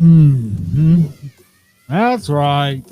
Hmm. That's right.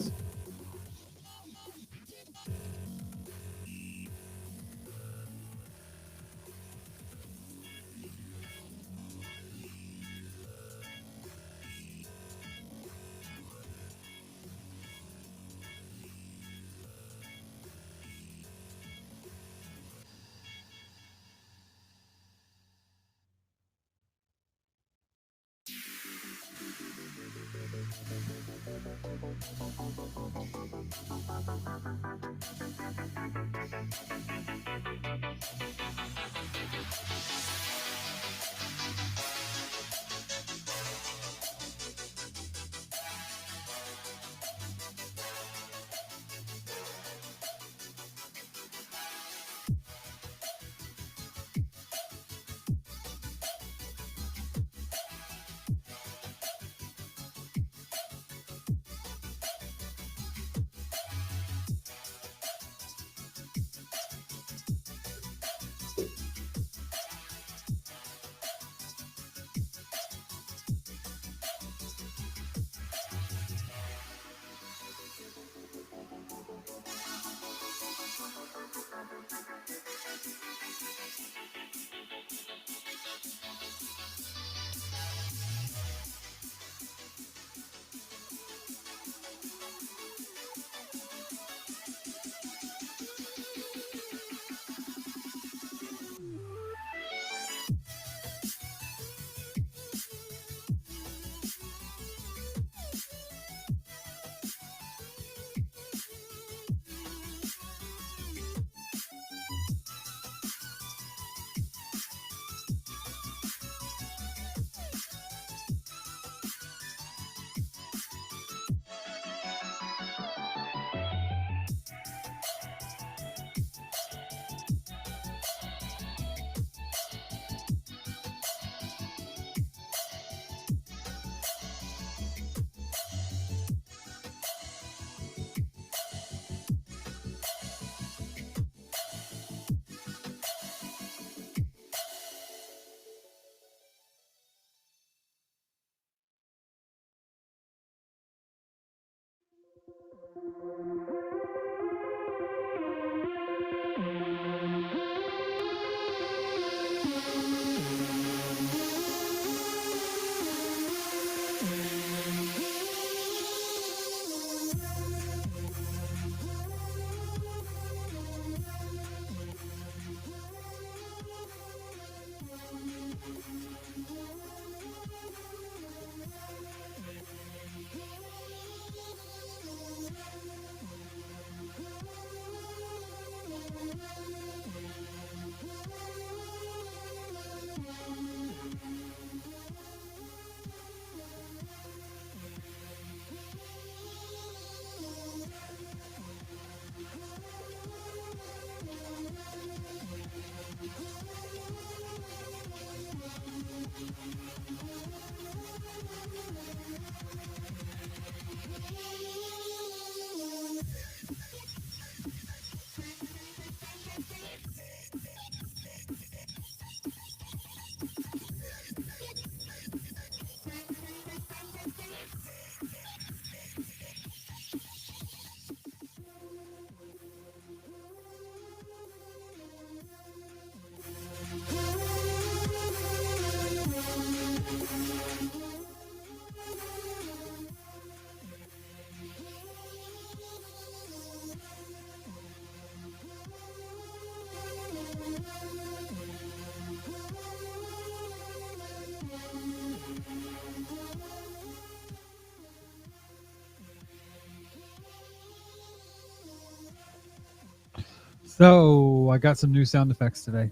So, I got some new sound effects today.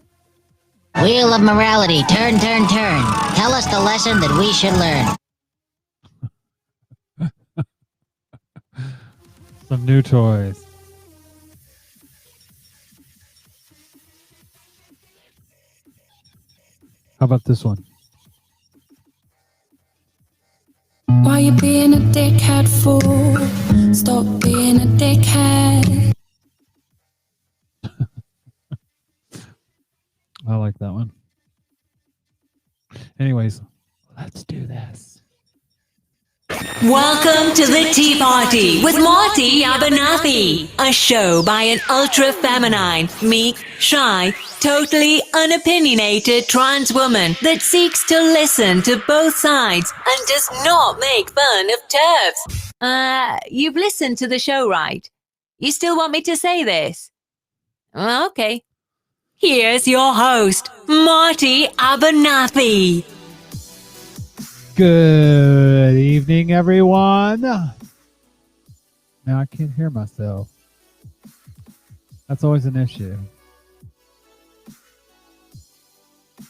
Wheel of morality, turn, turn, turn. Tell us the lesson that we should learn. Some new toys. How about this one? Why you being a dickhead fool? Stop being a dickhead. I like that one. Anyways, let's do this. Welcome to the Tea Party with Marty Abernathy, a show by an ultra-feminine, meek, shy, totally unopinionated trans woman that seeks to listen to both sides and does not make fun of TERFs. You've listened to the show, right? You still want me to say this? Okay. Here's your host, Marty Abernathy. Good evening, everyone. Now I can't hear myself. That's always an issue.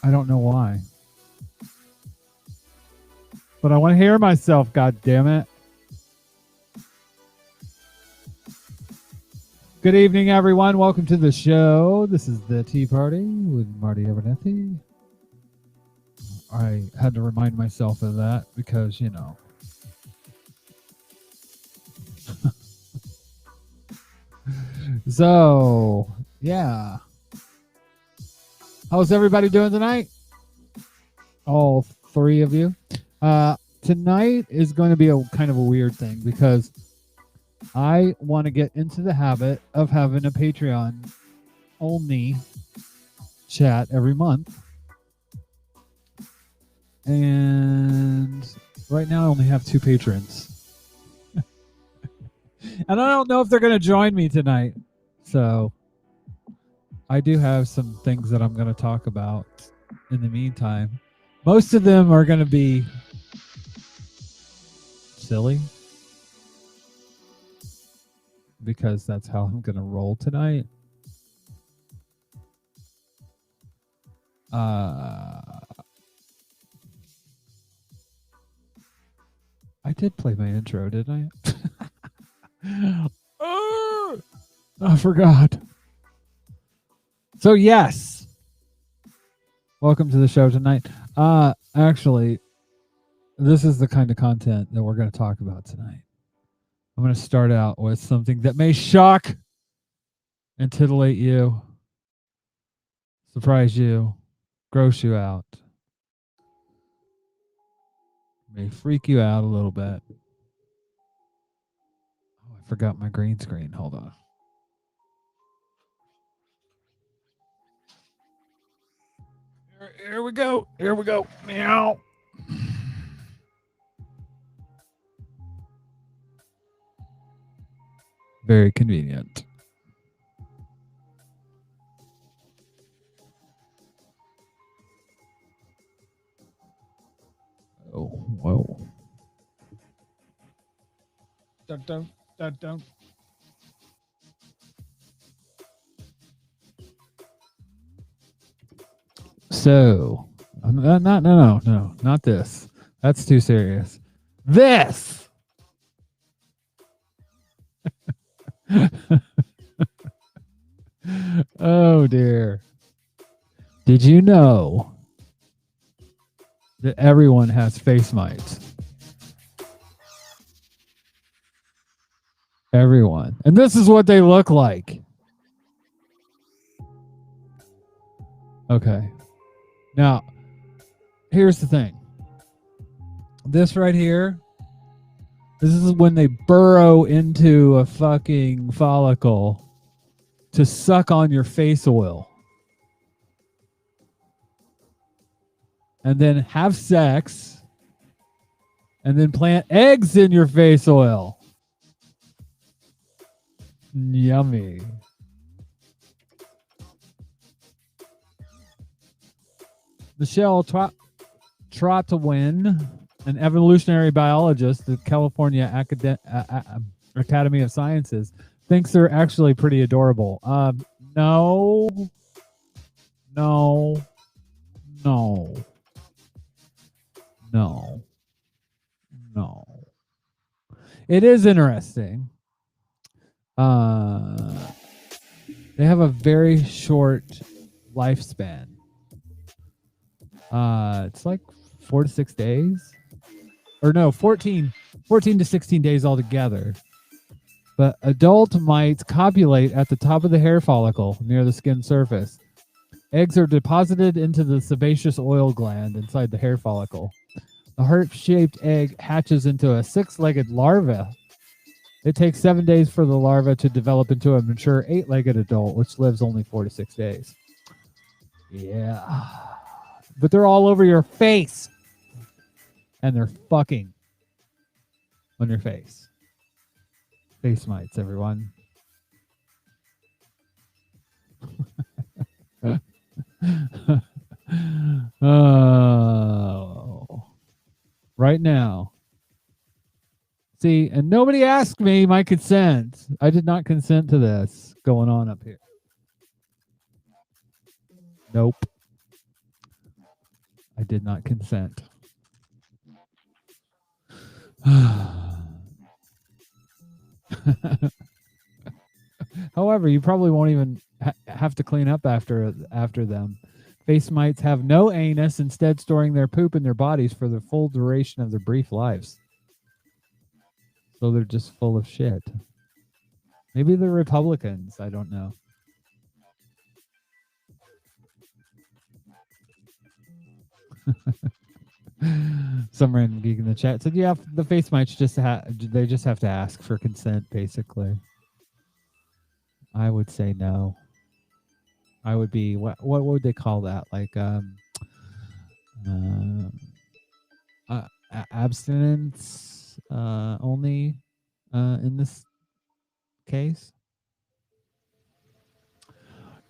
I don't know why. But I want to hear myself, god damn it. Good evening, everyone. Welcome to the show. This is the Tea Party with Marty Abernathy. I had to remind myself of that because, you know. So, yeah. How's everybody doing tonight? All three of you. Tonight is going to be a kind of a weird thing because I want to get into the habit of having a Patreon only chat every month. And right now I only have 2 patrons. And I don't know if they're going to join me tonight. So I do have some things that I'm going to talk about in the meantime. Most of them are going to be silly because that's how I'm going to roll tonight. I did play my intro, didn't I? I forgot. So yes, welcome to the show tonight. Actually, this is the kind of content that we're going to talk about tonight. I'm going to start out with something that may shock and titillate you, surprise you, gross you out, may freak you out a little bit. Oh, I forgot my green screen. Hold on. Here we go. Here we go. Meow. Very convenient. Oh, whoa. Dun, dun, dun, dun. So, no, not this. That's too serious. This. Oh dear. Did you know that everyone has face mites? Everyone. And this is what they look like. Okay. Now, here's the thing. This right here, this is when they burrow into a fucking follicle to suck on your face oil. And then have sex. And then plant eggs in your face oil. Yummy. Michelle Trotowin, an evolutionary biologist at the California Academy of Sciences, thinks they're actually pretty adorable. No. No. No. No. No. It is interesting. They have a very short lifespan. It's like 4 to 6 days. Or no, 14 to 16 days altogether. But adult mites copulate at the top of the hair follicle near the skin surface. Eggs are deposited into the sebaceous oil gland inside the hair follicle. The heart-shaped egg hatches into a 6-legged larva. It takes 7 days for the larva to develop into a mature 8-legged adult, which lives only 4 to 6 days. Yeah. But they're all over your face. And they're fucking on your face. Face mites, everyone. Oh. Right now. See, and nobody asked me my consent. I did not consent to this going on up here. Nope. I did not consent. However, you probably won't even have to clean up after them. Face mites have no anus, instead storing their poop in their bodies for the full duration of their brief lives. So they're just full of shit. Maybe they're Republicans. I don't know. Some random geek in the chat said, "Yeah, the face mites they just have to ask for consent, basically." I would say no. I would be what would they call that? Like abstinence only in this case.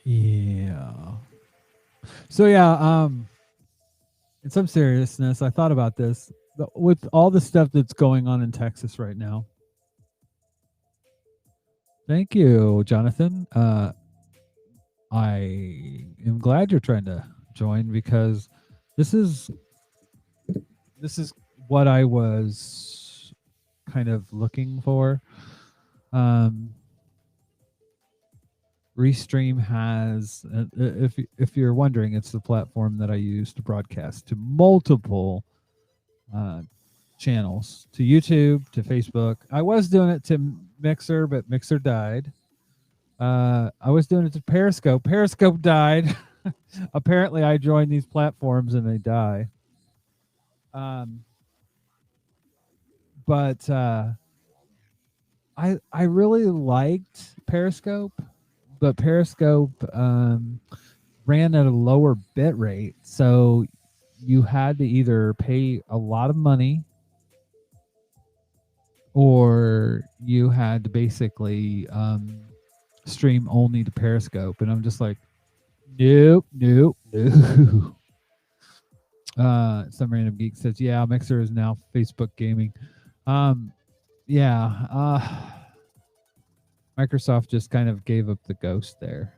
Yeah. So yeah, in some seriousness, I thought about this with all the stuff that's going on in Texas right now. Thank you, Jonathan. I am glad you're trying to join because this is what I was kind of looking for. Restream has, if you're wondering, it's the platform that I use to broadcast to multiple channels, to YouTube, to Facebook. I was doing it to Mixer, but Mixer died. I was doing it to Periscope. Periscope died. Apparently, I joined these platforms and they die. But I really liked Periscope, but Periscope ran at a lower bit rate, so you had to either pay a lot of money or you had to basically stream only to Periscope. And I'm just like, nope. Some random geek says, yeah, Mixer is now Facebook gaming. Microsoft just kind of gave up the ghost there.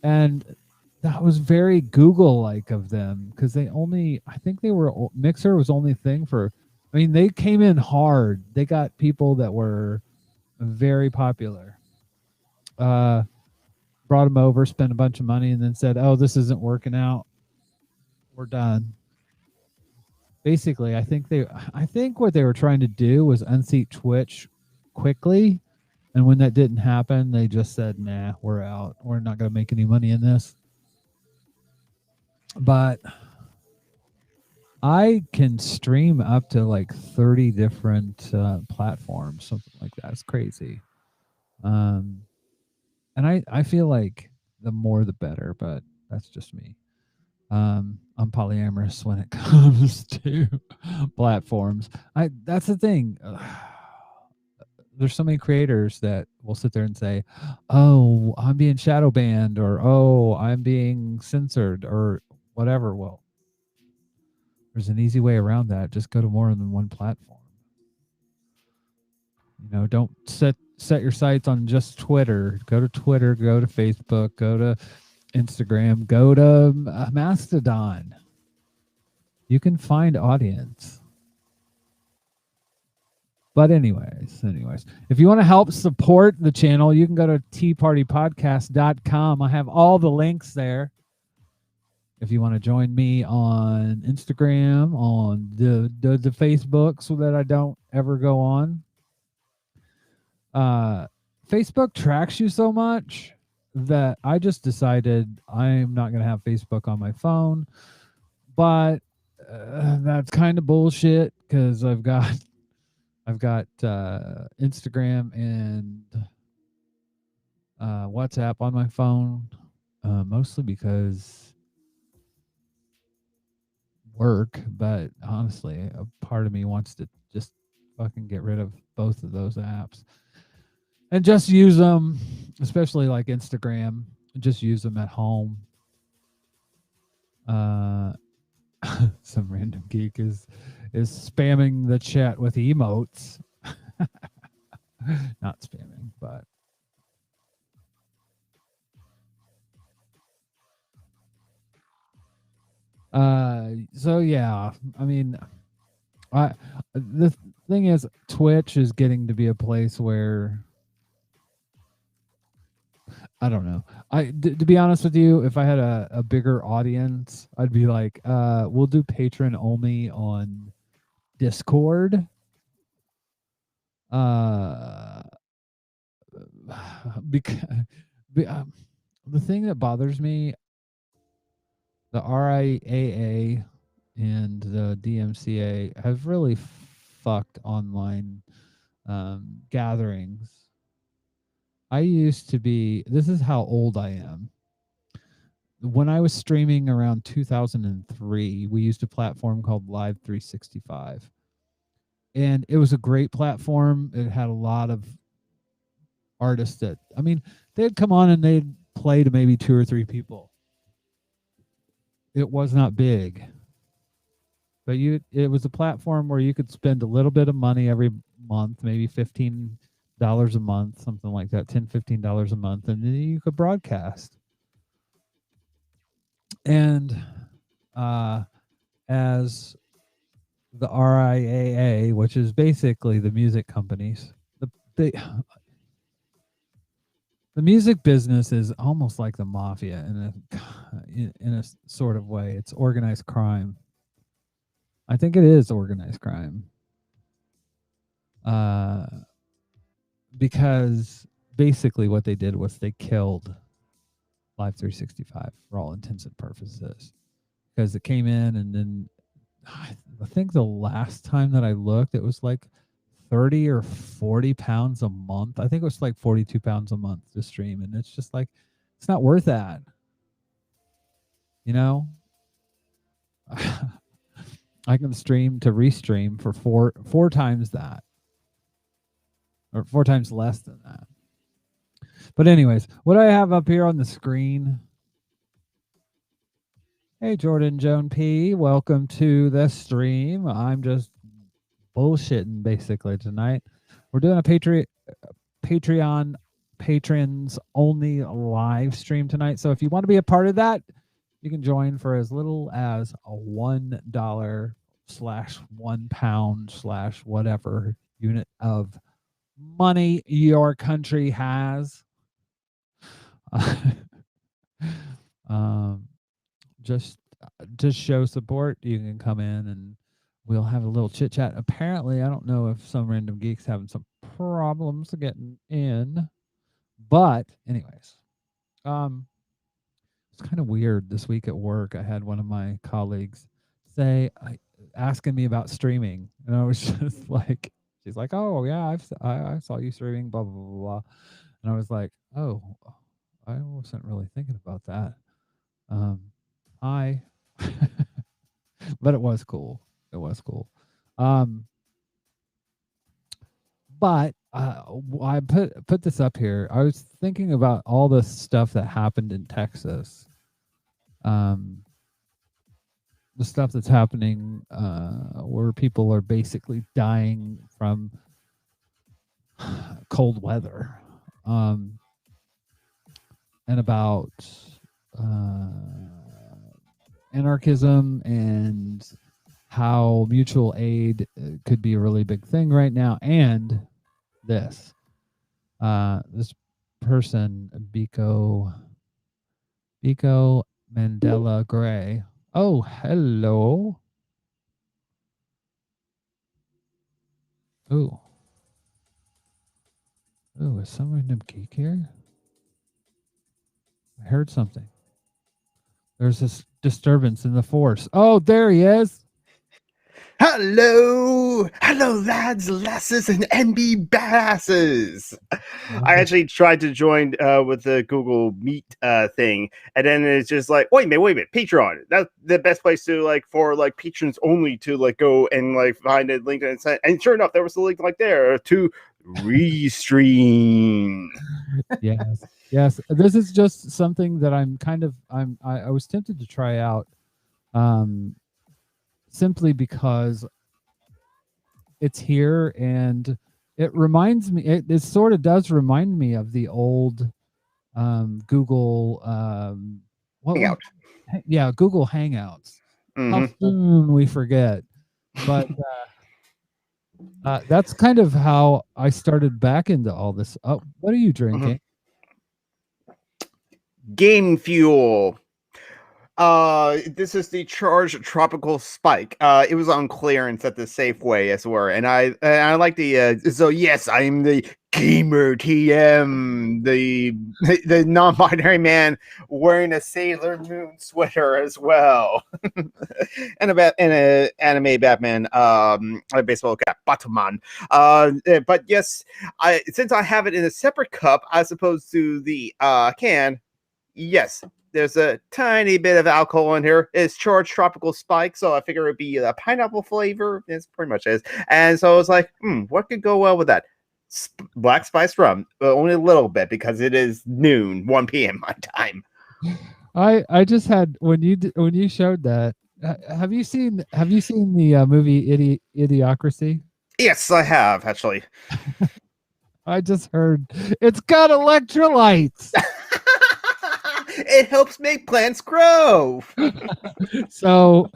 And that was very Google-like of them because Mixer was only thing for, they came in hard. They got people that were very popular. Brought them over, spent a bunch of money, and then said, oh, this isn't working out. We're done. Basically, I think what they were trying to do was unseat Twitch quickly. And when that didn't happen, they just said, nah, we're out. We're not going to make any money in this. But I can stream up to like 30 different platforms, something like that. It's crazy. And I feel like the more the better, but that's just me. I'm polyamorous when it comes to platforms. That's the thing. There's so many creators that will sit there and say, oh, I'm being shadow banned, or oh, I'm being censored, or whatever. Well, there's an easy way around that. Just go to more than one platform. Don't set your sights on just Twitter. Go to Twitter, go to Facebook, go to Instagram, go to Mastodon. You can find audience. But anyways, if you want to help support the channel, you can go to teapartypodcast.com. I have all the links there. If you want to join me on Instagram, on the Facebook, so that I don't ever go on. Facebook tracks you so much that I just decided I'm not going to have Facebook on my phone. But that's kind of bullshit because I've got Instagram and WhatsApp on my phone, mostly because work. But honestly, a part of me wants to just fucking get rid of both of those apps and just use them, especially like Instagram. Just use them at home. Some random geek is spamming the chat with emotes. Not spamming, but so yeah, I mean, the thing is, Twitch is getting to be a place where I don't know. To be honest with you, if I had a bigger audience, I'd be like, we'll do Patron only on Discord. Because the thing that bothers me, the RIAA and the DMCA have really fucked online gatherings. I used to be, this is how old I am. When I was streaming around 2003, we used a platform called Live 365. And it was a great platform. It had a lot of artists that, I mean, they'd come on and they'd play to maybe 2 or 3 people. It was not big. But it was a platform where you could spend a little bit of money every month, maybe $15 a month, something like that, $15 a month, and then you could broadcast. And as the RIAA, which is basically the music companies, the music business is almost like the mafia in a sort of way. It's organized crime. I think it is organized crime. Because basically what they did was they killed Live 365 for all intents and purposes. Because it came in and then I think the last time that I looked, it was like 30 or 40 pounds a month. I think it was like 42 pounds a month to stream. And it's just like, it's not worth that. You know? I can stream to restream for four times that. Or 4 times less than that. But anyways, what I have up here on the screen. Hey, Jordan Joan P. Welcome to the stream. I'm just bullshitting basically tonight. We're doing a Patreon patrons only live stream tonight. So if you want to be a part of that, you can join for as little as a $1/£1 unit of money your country has. Just show support. You can come in and we'll have a little chit chat. Apparently, I don't know if some random geek's having some problems getting in, but anyways, it's kind of weird this week at work. I had one of my colleagues say, asking me about streaming, and I was just like, she's like, "Oh yeah, I saw you streaming, blah blah blah blah," and I was like, "Oh, I wasn't really thinking about that." Hi. But it was cool. It was cool. But I put this up here. I was thinking about all the stuff that happened in Texas. The stuff that's happening where people are basically dying from cold weather, and about uh, anarchism and how mutual aid could be a really big thing right now, and this this person, Biko Mandela Gray. Oh, hello. Oh, oh, is some random geek here? I heard something. There's this disturbance in the force. Oh, there he is. Hello, lads, lasses, and NB badasses. I actually tried to join with the Google Meet thing, and then it's just like, wait a minute, Patron. That's the best place to like for like patrons only to like go and like find a link and send. And sure enough, there was a link like there to restream. Yes, yes. This is just something that I was tempted to try out, simply because it's here and it reminds me. It sort of does remind me of the old Google. Hangout. Yeah, Google Hangouts. How Mm-hmm. soon we forget, but that's kind of how I started back into all this. Oh, what are you drinking? Game Fuel. This is the Charged Tropical Spike. It was on clearance at the Safeway as well, and I like the. So yes, I'm the gamer TM, the non-binary man wearing a Sailor Moon sweater as well, and a anime Batman a baseball cap, Batman. But yes, since I have it in a separate cup as opposed to the can. Yes, there's a tiny bit of alcohol in here. It's Charged Tropical Spike, so I figure it'd be a pineapple flavor. It's pretty much is. And so I was like, what could go well with that? Black spice rum, but only a little bit because it is noon, 1 p.m. my time. I just had when you showed that. Have you seen the movie Idiocracy? Yes, I have actually. I just heard it's got electrolytes. It helps make plants grow. So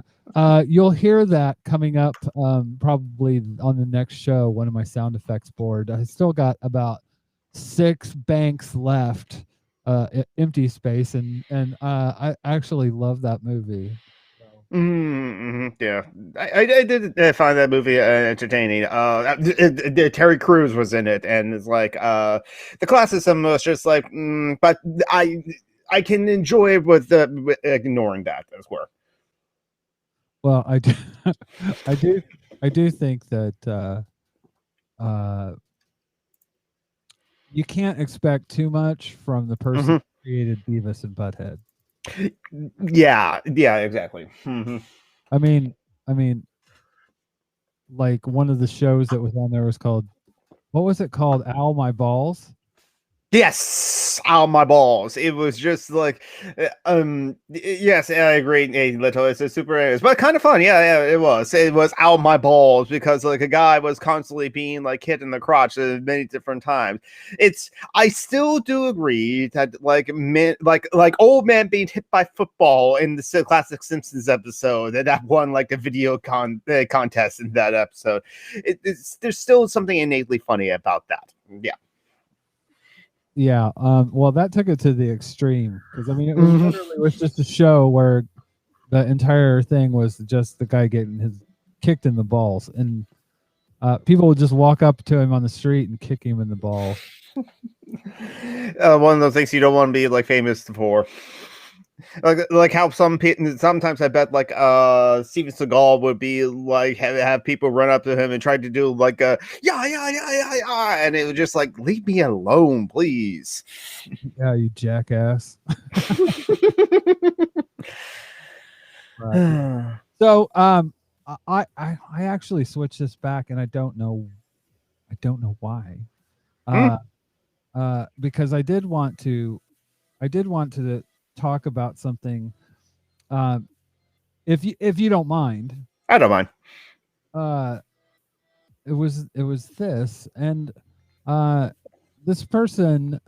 you'll hear that coming up probably on the next show, one of my sound effects board. I still got about 6 banks left, empty space, and I actually love that movie. Yeah, I did find that movie entertaining. Terry Crews was in it, and it's like the classicism was just like, but I can enjoy it with ignoring that as well. Well, I do, I do think that you can't expect too much from the person who created Beavis and Butthead. Yeah, exactly. I mean, like one of the shows that was on there was called, what was it called? Ow My Balls. Yes, ow my balls. It was just like, yes, I agree. Hey, Little, it's a super, but kind of fun. Yeah, it was. It was ow my balls because like a guy was constantly being like hit in the crotch at many different times. I still do agree that like men, like old man being hit by football in the classic Simpsons episode that won like the video contest in that episode. There's still something innately funny about that. Yeah. Yeah, well, that took it to the extreme because I mean, it was just a show where the entire thing was just the guy getting his kicked in the balls, and people would just walk up to him on the street and kick him in the balls. One of those things you don't want to be like famous for. Like how sometimes I bet like Steven Seagal would be like have people run up to him and try to do like a yeah, and it was just like leave me alone, please. Yeah, you jackass. So I actually switched this back, and I don't know why. Because I did want to talk about something. If you don't mind. I don't mind. It was this, and This person,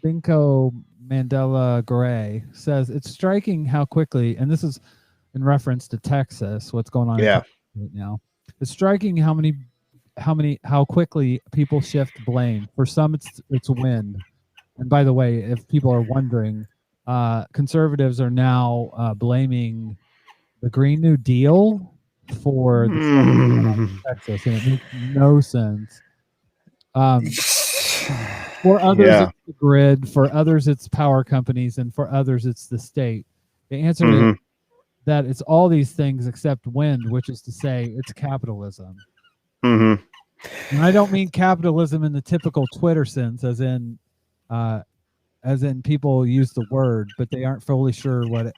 Binko Mandela Gray, says it's striking how quickly, and this is in reference to Texas, what's going on in Yeah. Texas right now. It's striking how quickly people shift blame. For some, it's wind. And by the way, if people are wondering, conservatives are now blaming the Green New Deal for the stuff going on in Texas, and it makes no sense. For others, Yeah. it's the grid. For others, it's power companies, and for others, it's the state. The answer Mhm. is that it's all these things except wind, which is to say, it's capitalism. Mhm. And I don't mean capitalism in the typical Twitter sense, as in people use the word, but they aren't fully sure what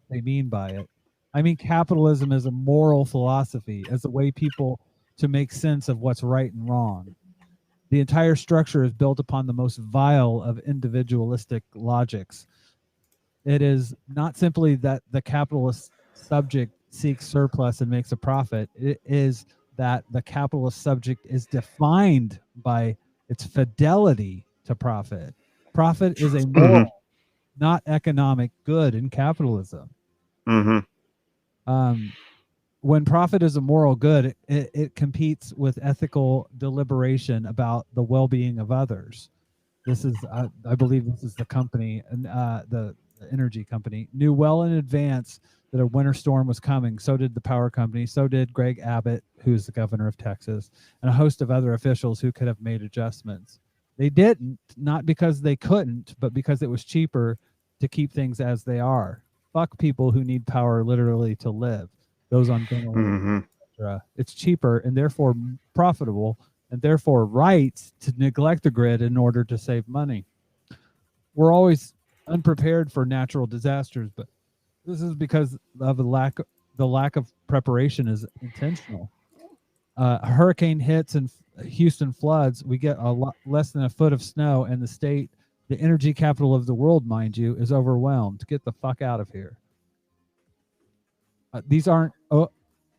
they mean by it. I mean capitalism as a moral philosophy, as a way people to make sense of what's right and wrong. The entire structure is built upon the most vile of individualistic logics. It is not simply that the capitalist subject seeks surplus and makes a profit. It is that the capitalist subject is defined by its fidelity to profit. Profit is a moral, not economic good in capitalism. Mhm. When profit is a moral good, it competes with ethical deliberation about the well-being of others. This is, I believe, this is the company, the energy company, knew well in advance that a winter storm was coming. So did the power company. So did Greg Abbott, who's the governor of Texas, and a host of other officials who could have made adjustments. They didn't, not because they couldn't, but because it was cheaper to keep things as they are. Fuck people who need power literally to live. Those on ventilators, etc. It's cheaper and therefore profitable, and therefore right to neglect the grid in order to save money. We're always unprepared for natural disasters, but this is because of the lack of preparation is intentional. A hurricane hits and Houston floods. We get a lot less than a foot of snow, and the state, the energy capital of the world, mind you, is overwhelmed. Get the fuck out of here. These aren't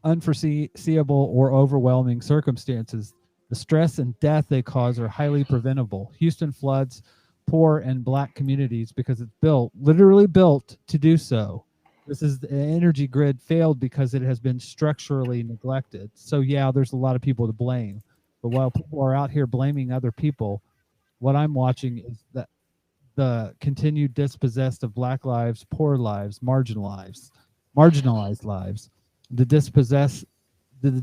unforeseeable or overwhelming circumstances. The stress and death they cause are highly preventable. Houston floods poor and black communities because it's built, literally built to do so. This is the energy grid failed because it has been structurally neglected. So yeah, there's a lot of people to blame. But while people are out here blaming other people, what I'm watching is that the continued dispossessed of black lives, poor lives, marginalized lives. The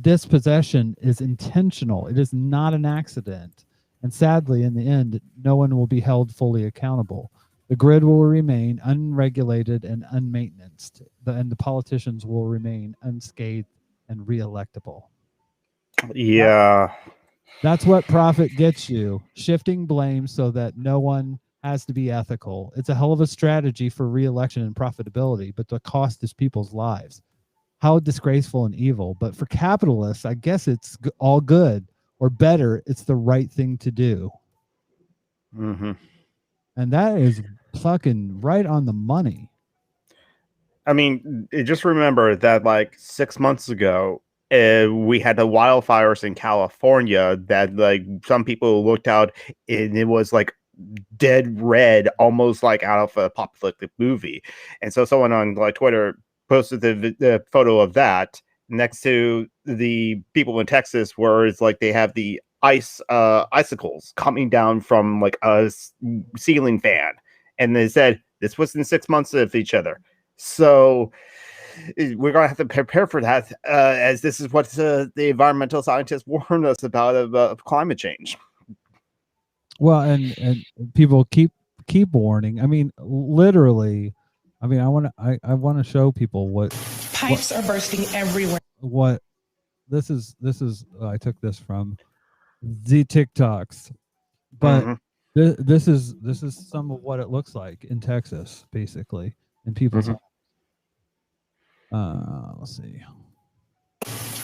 dispossession is intentional. It is not an accident. And sadly, in the end, no one will be held fully accountable. The grid will remain unregulated and unmaintenanced, and the politicians will remain unscathed and reelectable. Yeah. That's what profit gets you, shifting blame so that no one has to be ethical. It's a hell of a strategy for reelection and profitability, but the cost is people's lives. How disgraceful and evil. But for capitalists, I guess it's all good, or better, it's the right thing to do. Mm-hmm. And that is fucking right on the money. I mean, just remember that like 6 months ago, we had the wildfires in California that like some people looked out and it was like dead red, almost like out of a apocalyptic movie. And so someone on like Twitter posted the photo of that next to the people in Texas where it's like they have the icicles coming down from like a ceiling fan. And they said this was in 6 months of each other. So we're going to have to prepare for that, as this is what the environmental scientists warned us about climate change. Well, and people keep warning. I mean, literally. I mean, I want to show people what pipes are bursting everywhere. What this is. I took this from the TikToks, but this is some of what it looks like in Texas, basically, in people's homes. Let's see.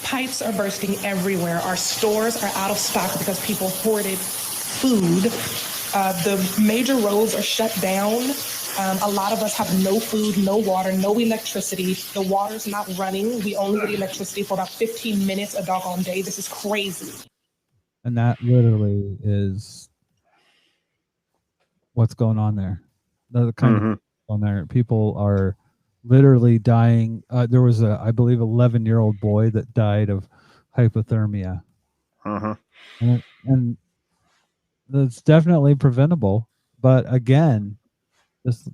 Pipes are bursting everywhere. Our stores are out of stock because people hoarded food. The major roads are shut down. A lot of us have no food, no water, no electricity. The water's not running. We only get electricity for about 15 minutes a doggone day. This is crazy. And that literally is what's going on there. The kind Mhm. of on there, people are literally dying. There was I believe, 11-year-old boy that died of hypothermia, Mhm. and that's definitely preventable. But again, just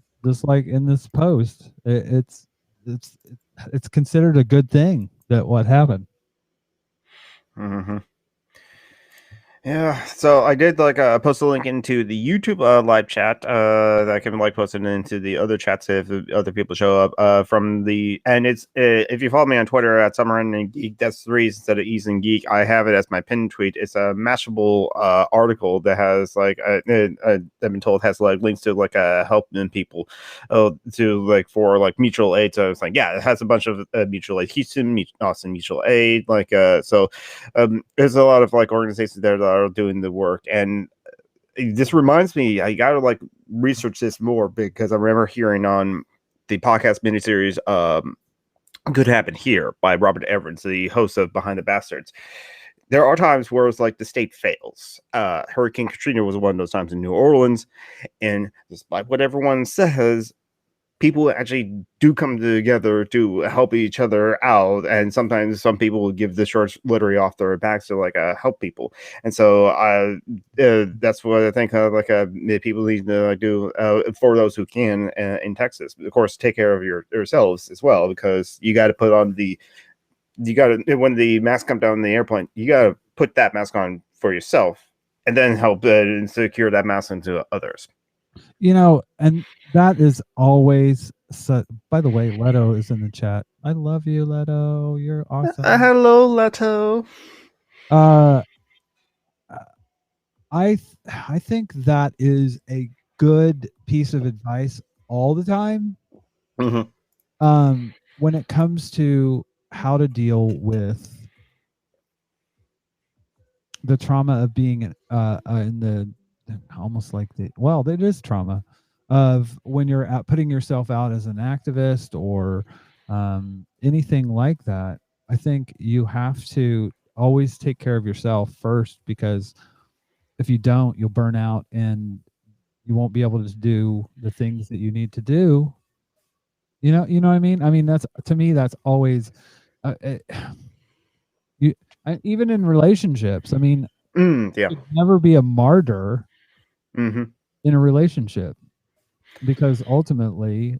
like in this post, it's it's considered a good thing that what happened. Mhm. Yeah, so I did like post a link into the YouTube live chat that I can like post it into the other chats if other people show up from the and it's if you follow me on Twitter at Summer and Geek, that's 3 instead of Ease and Geek. I have it as my pinned tweet. It's a Mashable article that has like I've been told has like links to like helping people to like for like mutual aid. So it's like yeah, it has a bunch of mutual aid, Houston, Austin mutual aid, like so there's a lot of like organizations there that are doing the work, and this reminds me I gotta like research this more because I remember hearing on the podcast miniseries Good Happen Here by Robert Evans, the host of Behind the Bastards. There are times where it's like the state fails. Hurricane Katrina was one of those times in New Orleans, and despite what everyone says, people actually do come together to help each other out, and sometimes some people will give the shorts literally off their backs to like help people, and so that's what I think people need to do for those who can in Texas. Of course, take care of yourselves as well, because you got to put on when the mask comes down in the airplane, you got to put that mask on for yourself and then help secure that mask into others. And that is always by the way, Leto is in the chat. I love you, Leto. You're awesome. Hello, Leto. uh I think that is a good piece of advice all the time. Mm-hmm. When it comes to how to deal with the trauma of being in the almost like it is trauma of when you're putting yourself out as an activist or anything like that. I think you have to always take care of yourself first, because if you don't, you'll burn out and you won't be able to do the things that you need to do. You know what I mean? I mean, that's, to me, that's always you even in relationships. I mean, Yeah. never be a martyr Mm-hmm. in a relationship, because ultimately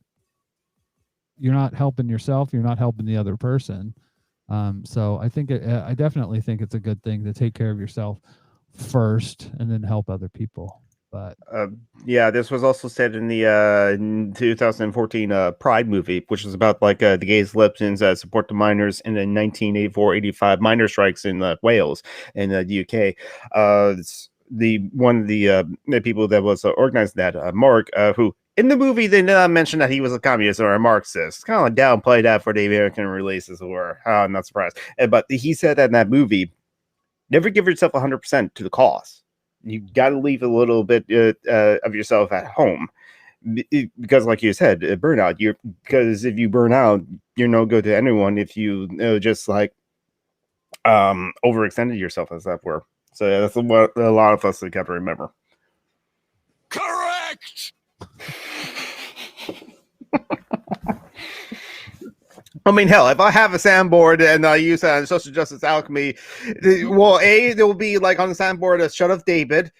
you're not helping yourself, you're not helping the other person. So I definitely think it's a good thing to take care of yourself first and then help other people. But yeah, this was also said in the in 2014 Pride movie, which is about like the gays, lesbians support the miners in the 1984-85 miner strikes in Wales in the UK. The one of the people that was organized that Mark, who in the movie they did not mention that he was a communist or a Marxist. Kind of like downplayed that for the American releases, or I'm not surprised. But he said that in that movie, never give yourself 100% to the cause. You got to leave a little bit of yourself at home, because, like you said, burnout. Because if you burn out, you're no good to anyone. If you just like overextended yourself, as that were. So yeah, that's what a lot of us have got to remember. Correct. I mean, hell, if I have a sandboard and I use that in Social Justice Alchemy, well, there will be like on the sandboard a shot of David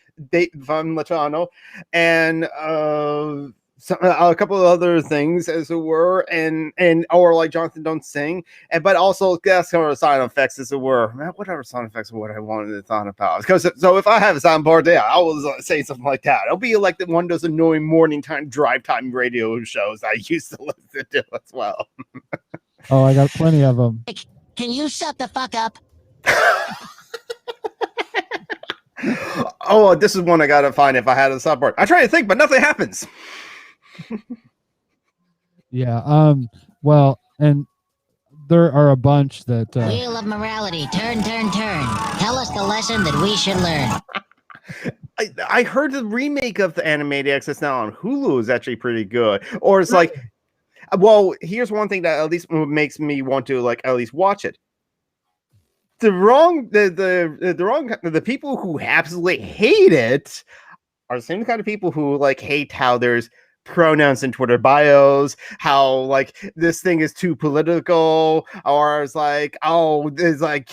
from Latano, and a couple of other things, as it were, and or like Jonathan Don't Sing, but also that's kind of sound effects, as it were. Man, whatever sound effects what I wanted to thought about. Because so if I have a soundboard, yeah, I will say something like that. It'll be like one of those annoying morning time drive time radio shows I used to listen to as well. oh, I got plenty of them. Can you shut the fuck up? Oh, this is one I gotta find if I had a soundboard. I try to think, but nothing happens. Yeah. Well, and there are a bunch that Wheel of morality, turn, turn, turn. Tell us the lesson that we should learn. I heard the remake of the Animaniacs that's now on Hulu is actually pretty good. Or it's like, well, here's one thing that at least makes me want to like at least watch it. The people who absolutely hate it are the same kind of people who like hate how there's pronouns in Twitter bios, how like this thing is too political, or it's like, oh, it's like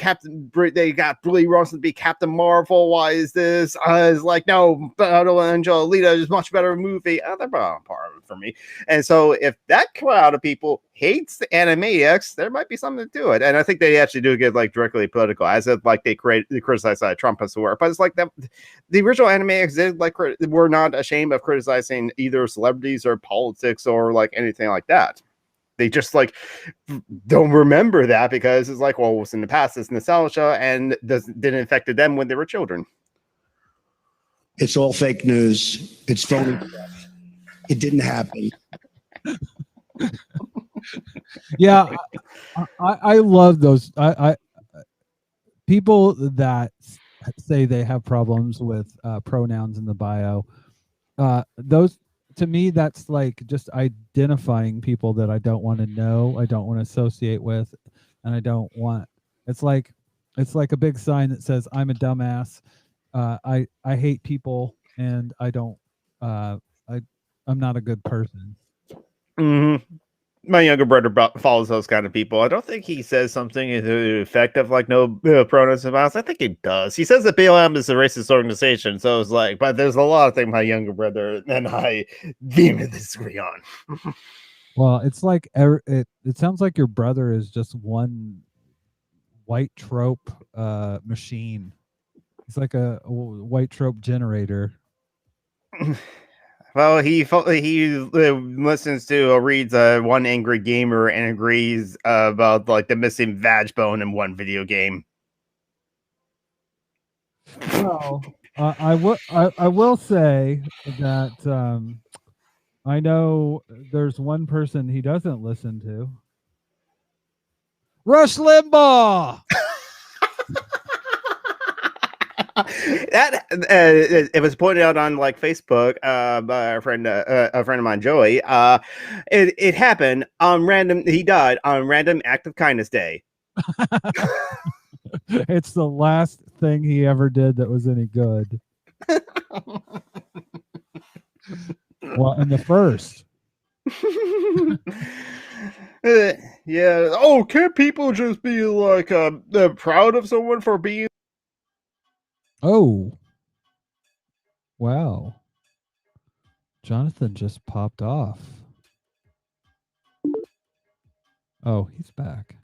they got Brie Larson to be Captain Marvel. Why is this? It's like, no, Battle Angel Alita is much better movie. They're part of it for me. And so if that crowd of people hates the Animaniacs, there might be something to it. And I think they actually do get like directly political, as if like they criticize Trump as well. But it's like that the original Animaniacs did like were not ashamed of criticizing either celebrities or politics or like anything like that. They just like don't remember that because it's like, well, it was in the past, it's nostalgia, and didn't affect them when they were children. It's all fake news. It's phony. It didn't happen. Yeah, I love those. I people that say they have problems with pronouns in the bio. Those, to me, that's like just identifying people that I don't want to know, I don't want to associate with, and I don't want. It's like a big sign that says I'm a dumbass. I hate people, and I don't. I'm not a good person. Mm-hmm. My younger brother follows those kind of people. I don't think he says something to the effect of like no pronouns in mouse. I think he does. He says that BLM is a racist organization. So it's like, but there's a lot of things my younger brother and I vehemently disagree on. Well, it's like it sounds like your brother is just one white trope machine. He's like a white trope generator. Well, he listens to or reads One Angry Gamer and agrees about like the missing vag bone in one video game. Well, I will say that I know there's one person he doesn't listen to. Rush Limbaugh. That it was pointed out on like Facebook by a friend of mine, Joey. It happened on random. He died on random act of kindness day. It's the last thing he ever did that was any good. Well, and the first. Yeah. Oh, can't people just be like proud of someone for being? Oh. Wow. Jonathan just popped off. Oh, he's back.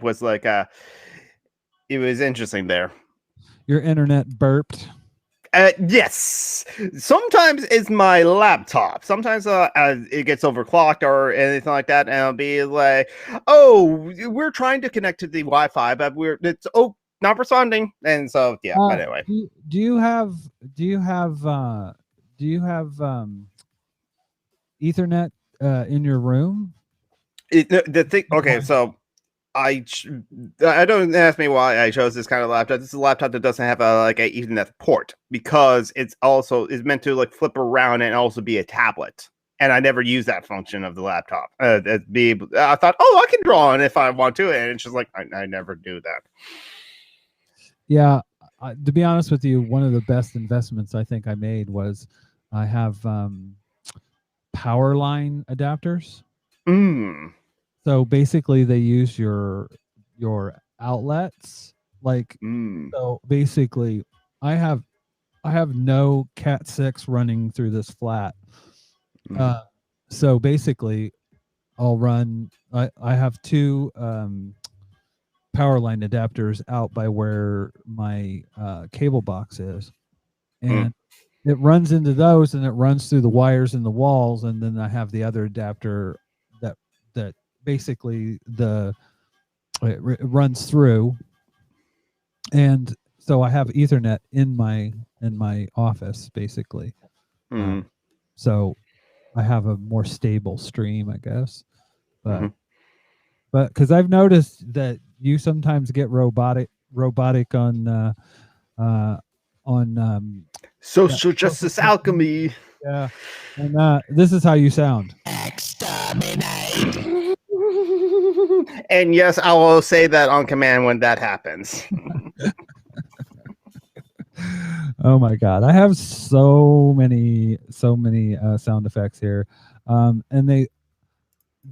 Was like it was interesting there. Your internet burped. Yes. Sometimes it's my laptop. Sometimes it gets overclocked or anything like that, and it'll be like, "Oh, we're trying to connect to the Wi-Fi, but it's not responding." And so, yeah. But anyway, do you have Ethernet in your room? The thing. Okay, so I don't ask me why I chose this kind of laptop. This is a laptop that doesn't have a Ethernet port because it's meant to like flip around and also be a tablet. And I never use that function of the laptop. I thought, I can draw on if I want to, and it's just like I never do that. Yeah, to be honest with you, one of the best investments I think I made was I have power line adapters. So basically, they use your outlets. So basically, I have no Cat 6 running through this flat. So basically, I'll run. I have two power line adapters out by where my cable box is, and it runs into those, and it runs through the wires in the walls, and then I have the other adapter that basically it runs through, and so I have Ethernet in my office basically. So I have a more stable stream, I guess, but because I've noticed that you sometimes get robotic on social justice alchemy. Yeah, and this is how you sound. Exterminate. And yes, I will say that on command when that happens. Oh my god, I have so many sound effects here, and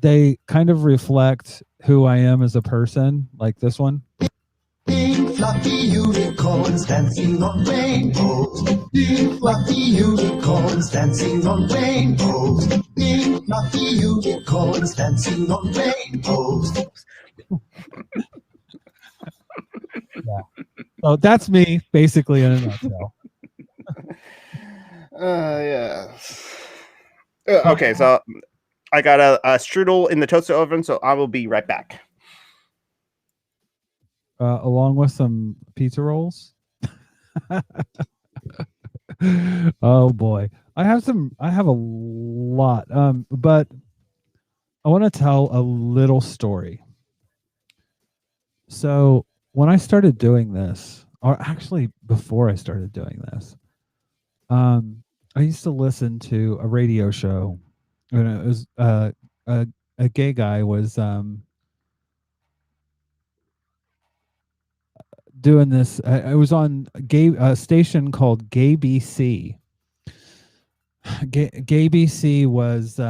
they kind of reflect who I am as a person, like this one. Pink fluffy unicorns dancing on rainbows. Pink fluffy unicorns dancing on rainbows. Pink fluffy unicorns dancing on rainbows. Yeah. So that's me, basically, in a nutshell. Yeah. Okay, so I got a strudel in the toaster oven, so I will be right back. Along with some pizza rolls. Oh boy, I have a lot, but I want to tell a little story. So when I started doing this, or actually before I started doing this, I used to listen to a radio show, and it was a gay guy was doing this. I was on a station called Gay BC. Gay BC was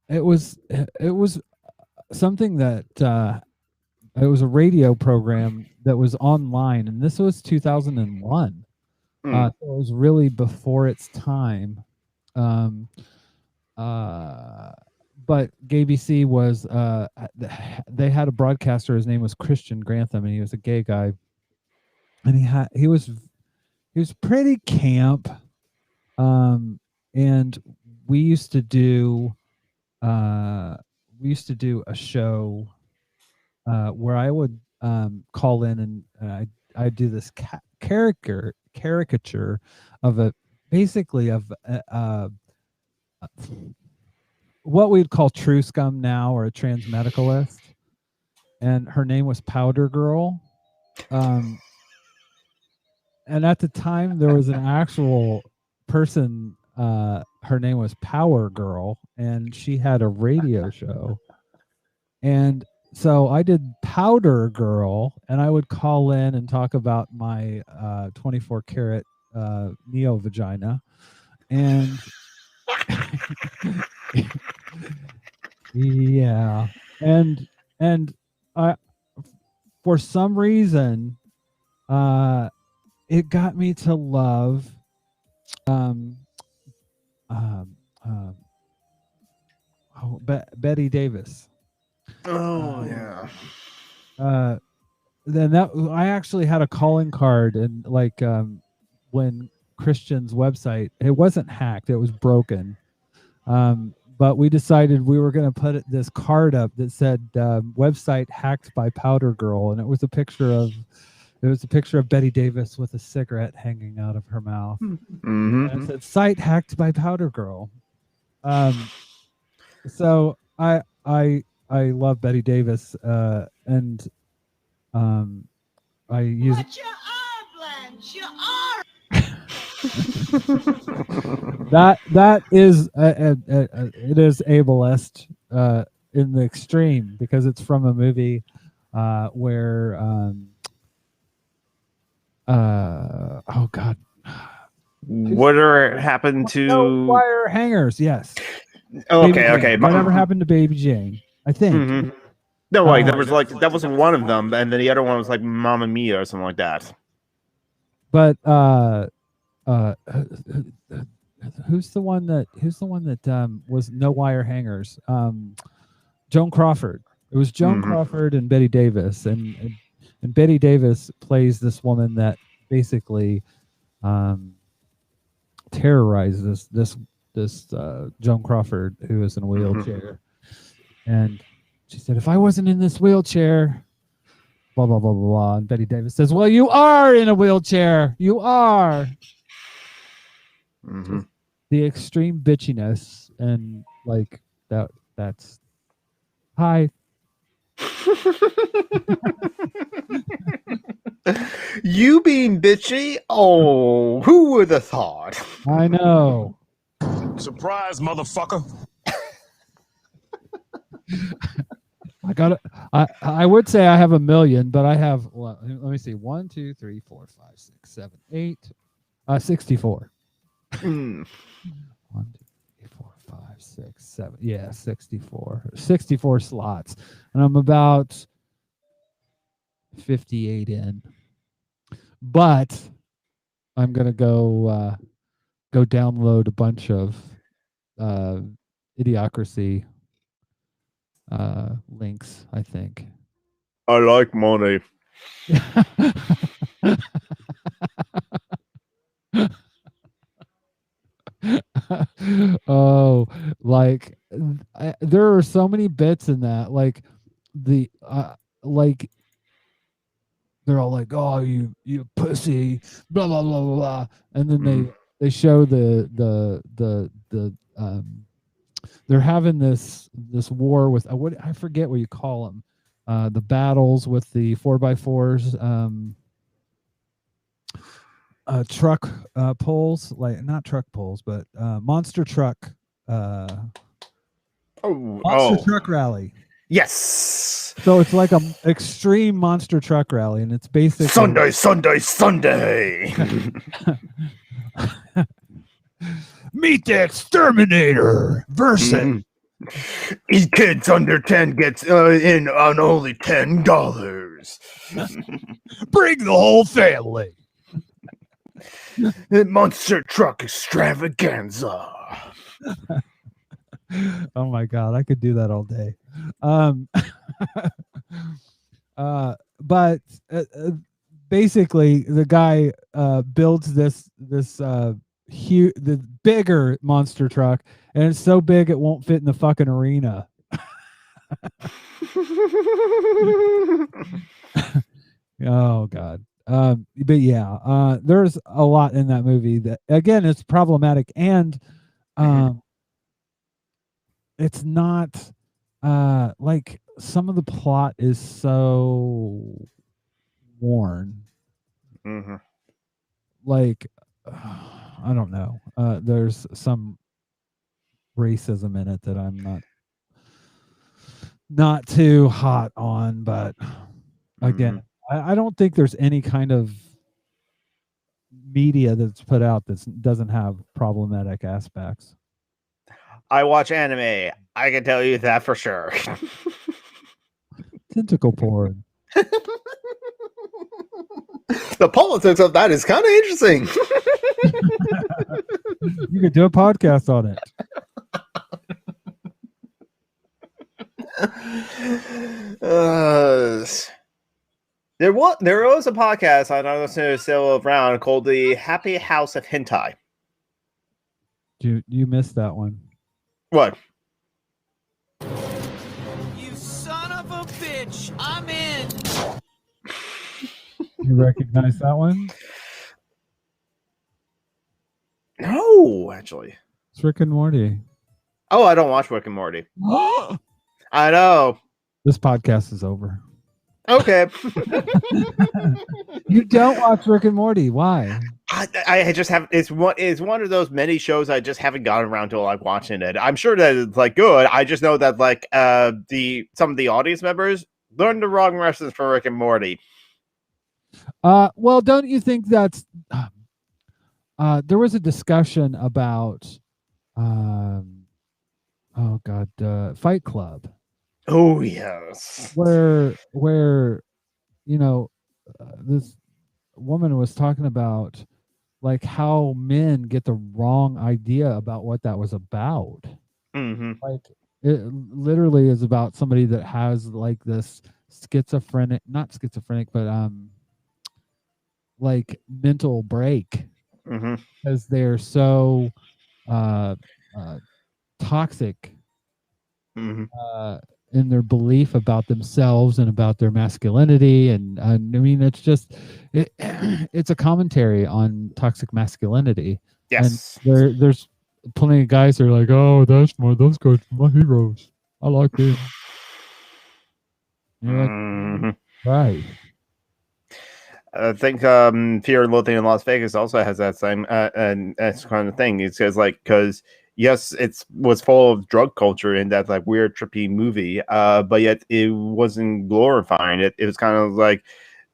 it was something that it was a radio program that was online, and this was 2001. So it was really before its time. But Gay BC was they had a broadcaster. His name was Christian Grantham, and he was a gay guy, and he was pretty camp. And we used to do a show where I would call in, and I'd do this caricature of basically what we'd call true scum now, or a trans medicalist, and her name was Powder Girl. And at the time there was an actual person, her name was Power Girl, and she had a radio show. And so I did Powder Girl, and I would call in and talk about my 24 karat neo vagina. And yeah, and I, for some reason, it got me to love Betty Davis. Oh yeah. Then that I actually had a calling card, and like when Christian's website, it wasn't hacked, it was broken. But we decided we were going to put this card up that said website hacked by Powder Girl, and it was a picture of Betty Davis with a cigarette hanging out of her mouth. Mm-hmm. And it said site hacked by Powder Girl. So I love Betty Davis, and I use. But you are, Blanche. You are. that is it is ableist in the extreme, because it's from a movie where oh god, whatever happened to no wire hangers? Yes. Okay. Whatever happened to Baby Jane? I think. Mm-hmm. No, like that wasn't one of them, and then the other one was like Mamma Mia or something like that. But who's the one that was no wire hangers? Joan Crawford. It was Joan Crawford and Betty Davis, and Betty Davis plays this woman that basically terrorizes this Joan Crawford, who is in a wheelchair. And she said, if I wasn't in this wheelchair, blah blah blah blah blah. And Betty Davis says, well, you are in a wheelchair, you are. The extreme bitchiness, and like that's hi. You being bitchy? Oh, who would have thought? I know. Surprise, motherfucker. I got it. I would say I have a million, but I have. Well, let me see. 1, 2, 3, 4, 5, 6, 7, 8. 64. Mm. 1, 2, 3, 4, 5, 6, 7. Yeah, 64. 64 slots, and I'm about 58 in. But I'm gonna go download a bunch of Idiocracy links, I think. I like money. Oh, like there are so many bits in that, like the like they're all like, "Oh, you pussy," blah blah blah blah, blah. And then they show the they're having this war with what I forget what you call them, the battles with the 4x4s, truck poles, like not truck poles, but monster truck, monster truck rally. Yes. So it's like a extreme monster truck rally, and it's basically Sunday. meet the exterminator versus Each kids under 10 gets in on only $10. bring the whole family. Monster truck extravaganza. Oh my god, I could do that all day. But basically the guy builds this huge, the bigger monster truck, and it's so big it won't fit in the fucking arena. Oh god. But yeah, there's a lot in that movie that, again, it's problematic, and it's not like some of the plot is so worn. Like I don't know, there's some racism in it that I'm not too hot on, but again, I don't think there's any kind of media that's put out that doesn't have problematic aspects. I watch anime. I can tell you that for sure. Tentacle porn. The politics of that is kind of interesting. You could do a podcast on it. There was a podcast I don't know if still around called the Happy House of Hentai. You missed that one. What? You son of a bitch! I'm in. You recognize that one? No, actually. It's Rick and Morty. Oh, I don't watch Rick and Morty. I know. This podcast is over. Okay. You don't watch Rick and Morty. Why? I just have it's one of those many shows I just haven't gotten around to like watching it. I'm sure that it's like good. I just know that like some of the audience members learned the wrong lessons from Rick and Morty. Well, don't you think that's there was a discussion about Fight Club. Oh yes. Where this woman was talking about like how men get the wrong idea about what that was about. Like it literally is about somebody that has like this not schizophrenic, but like mental break, because they're so toxic in their belief about themselves and about their masculinity, and I mean it's a commentary on toxic masculinity. Yes. And there's plenty of guys that are like, oh, those guys are my heroes, I like them. Like, right. I think Fear and Loathing in Las Vegas also has that same and that's kind of thing. It says like because yes, it was full of drug culture in that like weird trippy movie, but yet it wasn't glorifying it. It was kind of like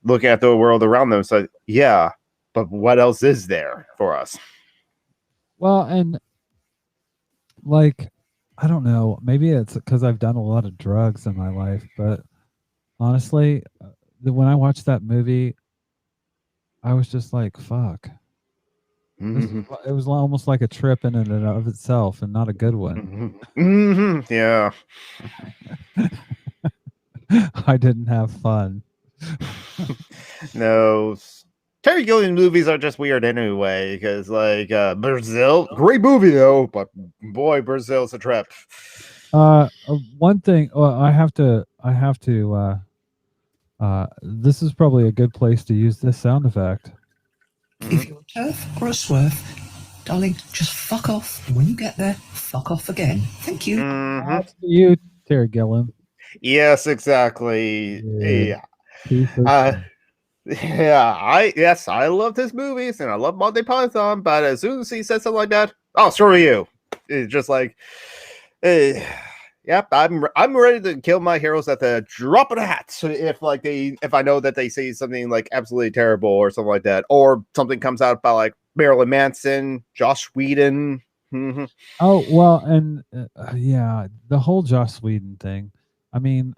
looking at the world around them. It's like, yeah, but what else is there for us? Well, and like, I don't know. Maybe it's because I've done a lot of drugs in my life, but honestly, when I watched that movie, I was just like, "Fuck." It was almost like a trip in and of itself, and not a good one. Yeah. I didn't have fun. No. Terry Gilliam movies are just weird anyway, because like Brazil, great movie though, but boy, Brazil's a trip. One thing, I have to. This is probably a good place to use this sound effect. If you're a turf or a swerve, darling, just fuck off. And when you get there, fuck off again. Thank you. That's for you, Terry Gilliam. Yes, exactly. Yeah. I love his movies and I love Monty Python, but as soon as he said something like that, oh, screw you. It's just like, yep, I'm ready to kill my heroes at the drop of a hat. If I know that they say something like absolutely terrible or something like that, or something comes out about like Marilyn Manson, Joss Whedon. Oh well, and yeah, the whole Joss Whedon thing. I mean,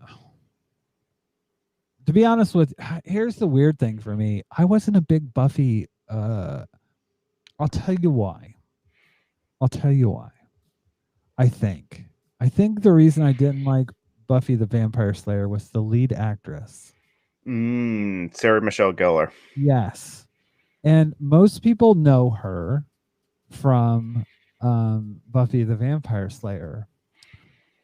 to be honest here's the weird thing for me. I wasn't a big Buffy. I'll tell you why. I think the reason I didn't like Buffy the Vampire Slayer was the lead actress. Sarah Michelle Gellar. Yes. And most people know her from Buffy the Vampire Slayer.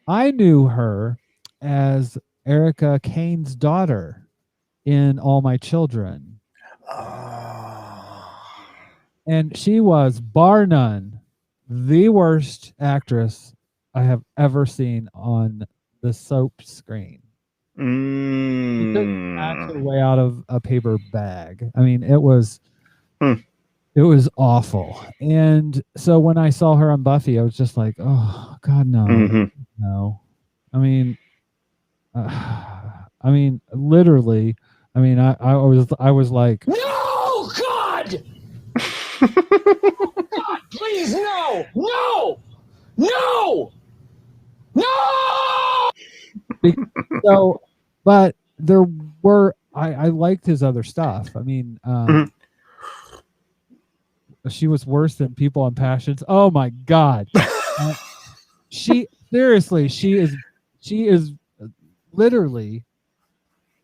I knew her as Erica Kane's daughter in All My Children. And she was, bar none, the worst actress I have ever seen on the soap screen. She couldn't act her way out of a paper bag. I mean, it was awful. And so when I saw her on Buffy, I was just like, oh God, no, no. I mean, literally. I mean, I was like, no, God, God, please, no, no, no, no. So, but there were I liked his other stuff. I mean, she was worse than People on Passions. Oh my God, she is literally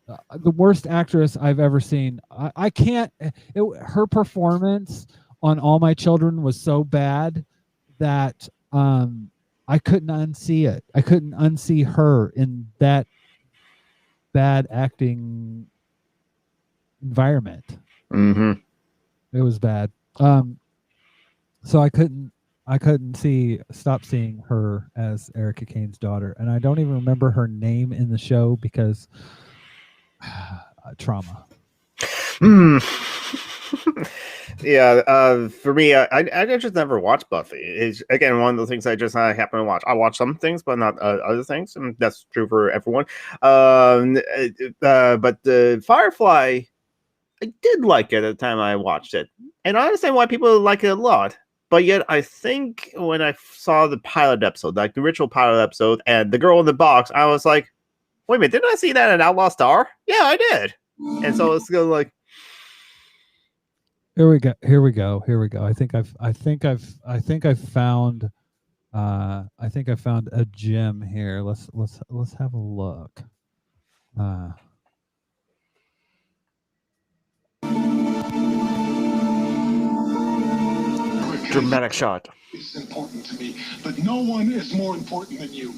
the worst actress I've ever seen. I can't. Her performance on All My Children was so bad that I couldn't unsee it. I couldn't unsee her in that bad acting environment. It was bad. So I couldn't stop seeing her as Erica Kane's daughter, and I don't even remember her name in the show because trauma. Yeah, for me, I just never watched Buffy. It's again one of the things I just happen to watch. I watch some things, but not other things, and that's true for everyone. But the Firefly, I did like it at the time I watched it, and I understand why people like it a lot. But yet, I think when I saw the pilot episode, like the original pilot episode, and the girl in the box, I was like, "Wait a minute, didn't I see that in Outlaw Star? Yeah, I did." And so it's like, Here we go. I think I've found a gem here. Let's have a look. dramatic shot. It's important to me, but no one is more important than you.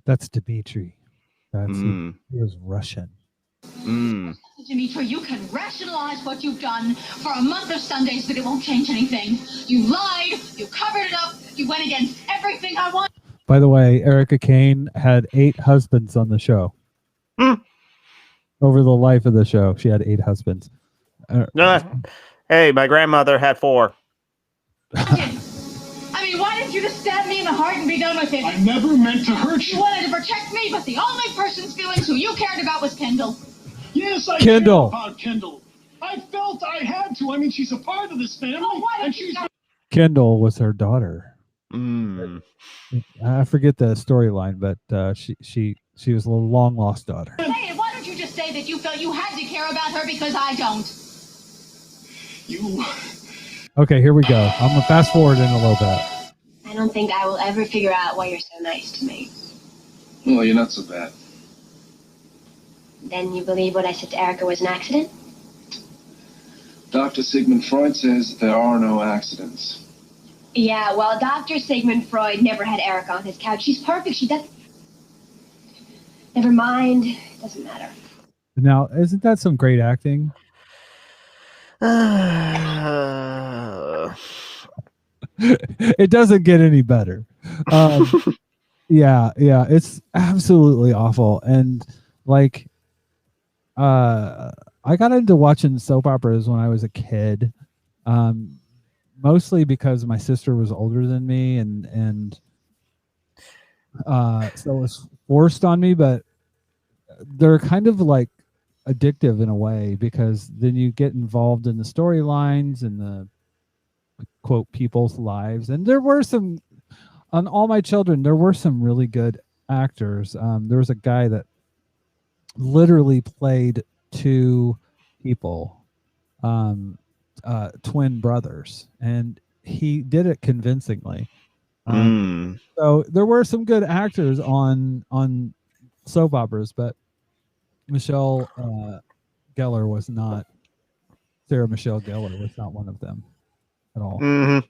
That's Dimitri. He was Russian. Dimitri, you can rationalize what you've done for a month of Sundays, but it won't change anything. You lied, you covered it up, you went against everything I want. By the way, Erica Kane had 8 husbands on the show. Over the life of the show, she had 8 husbands. Hey, my grandmother had 4. I mean, why didn't you just stab me in in the heart and be done with it. I never meant to hurt You you. wanted to protect me, but the only person's feelings who you cared about was Kendall. Yes, I Kendall. care about Kendall. I felt I had to. I mean, she's a part of this family, and she's. Kendall was her daughter. Mm. I forget the storyline, but she was a long lost daughter. Say it. Why don't you just say that you felt you had to care about her because I don't? You. Okay, here we go. I'm gonna fast forward in a little bit. I don't think I will ever figure out why you're so nice to me. Well, you're not so bad. Then you believe what I said to Erica was an accident? Dr. Sigmund Freud says there are no accidents. Yeah, well, Dr. Sigmund Freud never had Erica on his couch. She's perfect. She doesn't. Never mind. It doesn't matter. Now, isn't that some great acting? It doesn't get any better. Yeah, it's absolutely awful. And like, I got into watching soap operas when I was a kid, mostly because my sister was older than me, and so it was forced on me. But they're kind of like addictive in a way, because then you get involved in the storylines and the quote people's lives. And there were some on All My Children, there were some really good actors. There was a guy that literally played two people, twin brothers, and he did it convincingly. So there were some good actors on soap operas, but Michelle Gellar was not. Sarah Michelle Gellar was not one of them at all. Mm-hmm.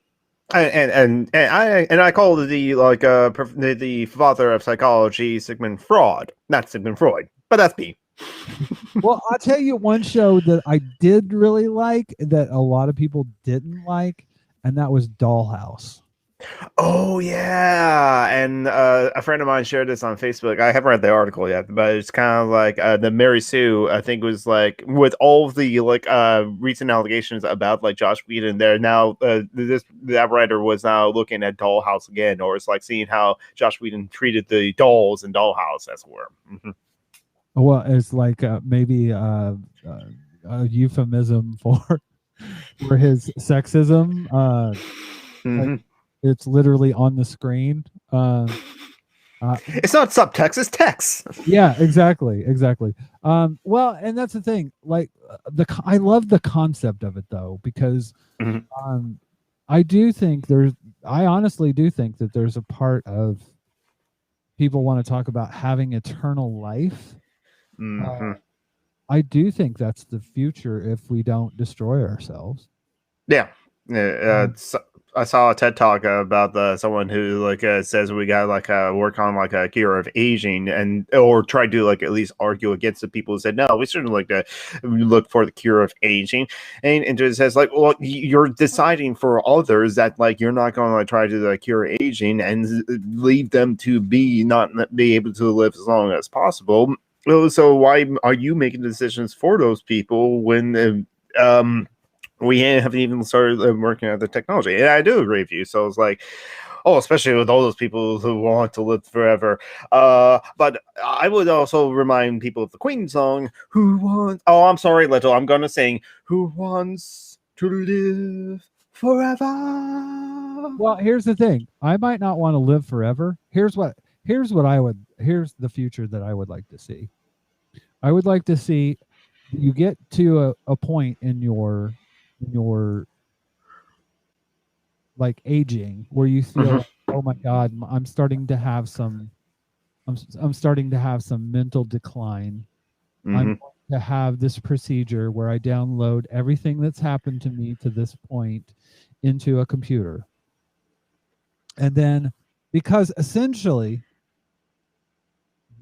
And I call the like the father of psychology Sigmund Freud, not Sigmund Freud, but that's me. Well, I'll tell you one show that I did really like that a lot of people didn't like, and that was Dollhouse. Oh yeah, and a friend of mine shared this on Facebook. I haven't read the article yet, but it's kind of like the Mary Sue. I think was like with all of the like recent allegations about like Josh Whedon. They're now that writer was now looking at Dollhouse again, or it's like seeing how Josh Whedon treated the dolls in Dollhouse, as it were. Mm-hmm. Well, it's like maybe a euphemism for his sexism. Like, it's literally on the screen. It's not subtext; it's text. Yeah, exactly. Well, and that's the thing. Like I love the concept of it though, because I honestly do think that there's a part of people want to talk about having eternal life. I do think that's the future if we don't destroy ourselves. Yeah. I saw a TED talk about someone who like says we got like work on like a cure of aging, and or try to like at least argue against the people who said no, we shouldn't like to look for the cure of aging, and it says like, well, you're deciding for others that like you're not going to like try to like cure aging and leave them to not be able to live as long as possible. So why are you making decisions for those people when we haven't even started working on the technology? And I do agree with you. So it's like, especially with all those people who want to live forever. But I would also remind people of the Queen song, who wants... Oh, I'm sorry, Little. I'm going to sing, who wants to live forever? Well, here's the thing. I might not want to live forever. Here's the future that I would like to see. I would like to see you get to a point in your like aging where you feel like, oh my God, I'm starting to have some mental decline. I'm going to have this procedure where I download everything that's happened to me to this point into a computer. And then, because essentially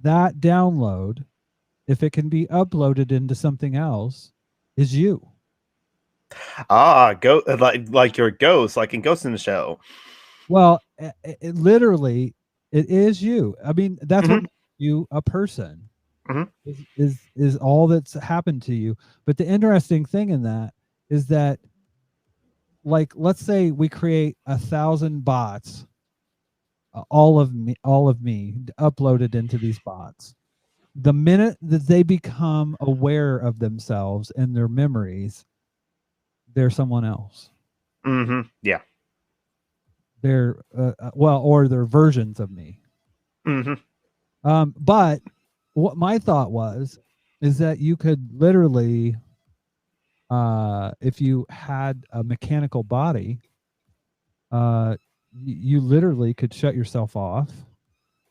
that download, if it can be uploaded into something else, is you. Go like your ghost, like in Ghost in the Shell. Well, it literally, it is you. I mean, that's what makes you a person. Is all that's happened to you. But the interesting thing in that is that, like, let's say we create 1,000 bots all of me uploaded into these bots. The minute that they become aware of themselves and their memories, they're someone else. Mm-hmm. Yeah. They're or they're versions of me. Mm-hmm. But what my thought is that you could literally, if you had a mechanical body, you literally could shut yourself off,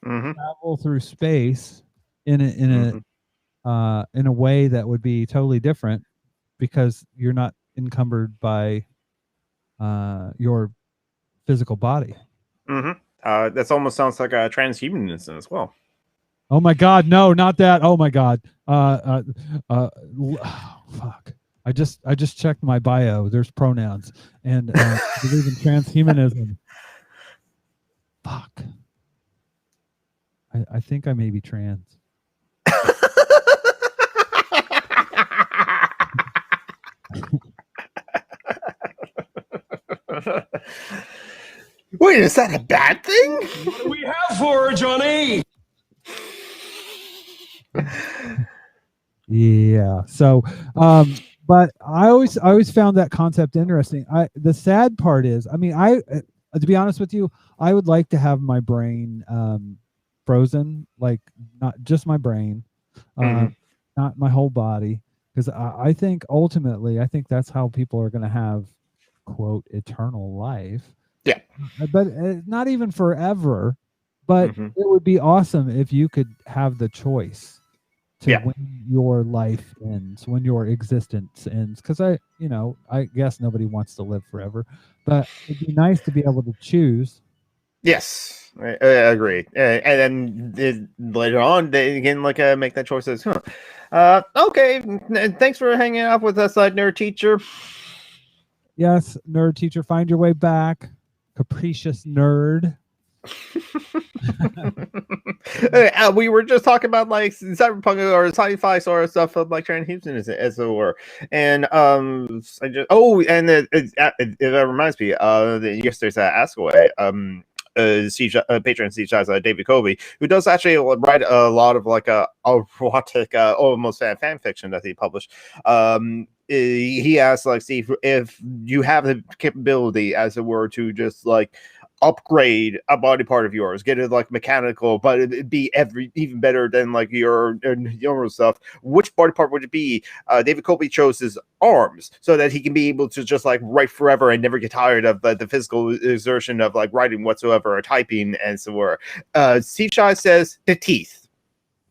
travel through space in a way that would be totally different because you're not encumbered by your physical body. Mm-hmm. That almost sounds like a transhumanism as well. Oh my God, no, not that. Oh my God. Fuck. I just checked my bio. There's pronouns and I believe in transhumanism. Fuck. I think I may be trans. Wait, is that a bad thing? What do we have for her, Johnny? Yeah. So, but I always found that concept interesting. The sad part is, I mean, to be honest with you, I would like to have my brain frozen, like not just my brain, not my whole body, because I think ultimately, I think that's how people are going to have, quote, eternal life. Yeah. But not even forever. But it would be awesome if you could have the choice to when your life ends, when your existence ends. Because I guess nobody wants to live forever, but it'd be nice to be able to choose. Yes, I agree. And then later on, they can make that choice as, okay, thanks for hanging out with us, nerd teacher. Yes, nerd teacher, find your way back, capricious nerd. We were just talking about cyberpunk or sci-fi sort of stuff of transhumanism as it were, and it reminds me yesterday's Ask Away. Patron Siege David Kobe, who does actually write a lot of erotic, almost fan fiction that he published. He asked Steve if you have the capability, as it were, to just upgrade a body part of yours, get it mechanical, but it'd be even better than your normal stuff. Which body part would it be? David Colby chose his arms so that he can be able to just write forever and never get tired of the physical exertion of writing whatsoever or typing and so on. Steve Shy says the teeth.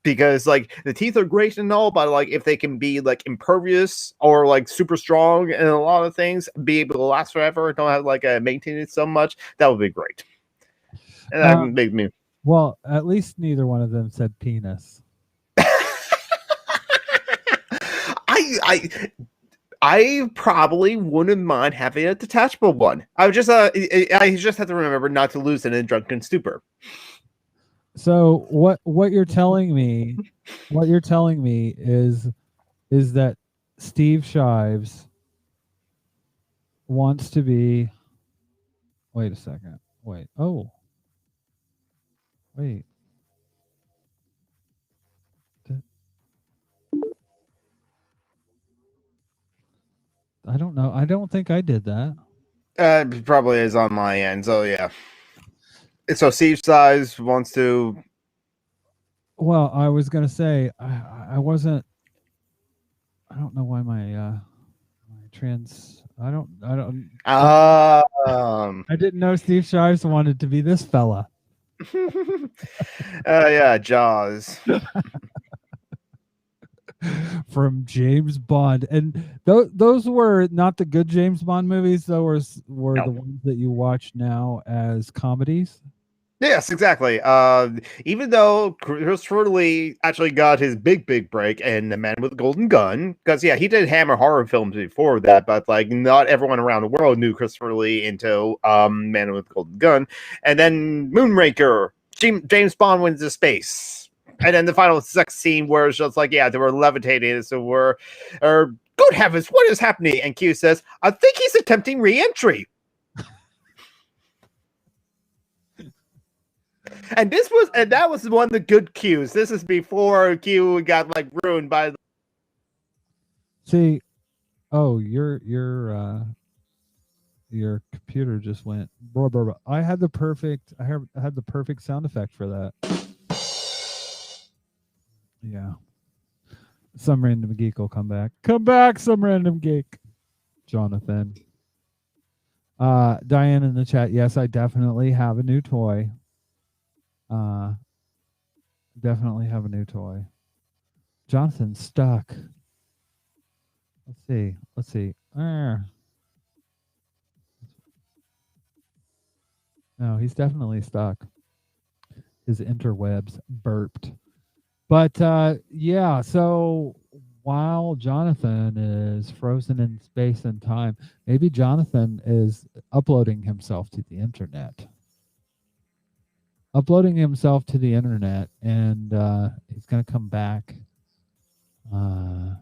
Because the teeth are great and all, but if they can be impervious or super strong and a lot of things, be able to last forever, don't have maintain it so much, that would be great. And that would make me. Well, at least neither one of them said penis. I probably wouldn't mind having a detachable one. I just have to remember not to lose it in drunken stupor. So what you're telling me is that Steve Shives wants to be. Wait a second. Wait. Oh. Wait. I don't know. I don't think I did that. It probably is on my end. So yeah. So Steve Size wants to. Well, I was gonna say I wasn't. I don't know why my trans. I don't. I didn't know Steve Shives wanted to be this fella. Yeah, Jaws. From James Bond, and those were not the good James Bond movies. Those were the ones that you watch now as comedies. Yes, exactly. Even though Christopher Lee actually got his big break in The Man with the Golden Gun, because he did Hammer horror films before that, but not everyone around the world knew Christopher Lee until Man with the Golden Gun, and then Moonraker, James Bond went into space, and then the final sex scene where it's just they were levitating, so good heavens, what is happening? And Q says, I think he's attempting re-entry. And that was one of the good cues. This is before Q got like ruined by. See, oh, your computer just went. Blah, blah, blah. I had the perfect sound effect for that. Yeah. Some random geek will come back. Come back, some random geek. Jonathan. Diane in the chat. Yes, I definitely have a new toy. Definitely have a new toy. Jonathan's stuck. Let's see. No, he's definitely stuck. His interwebs burped. But yeah, so while Jonathan is frozen in space and time, maybe Jonathan is uploading himself to the internet. And he's going to come back. Oh,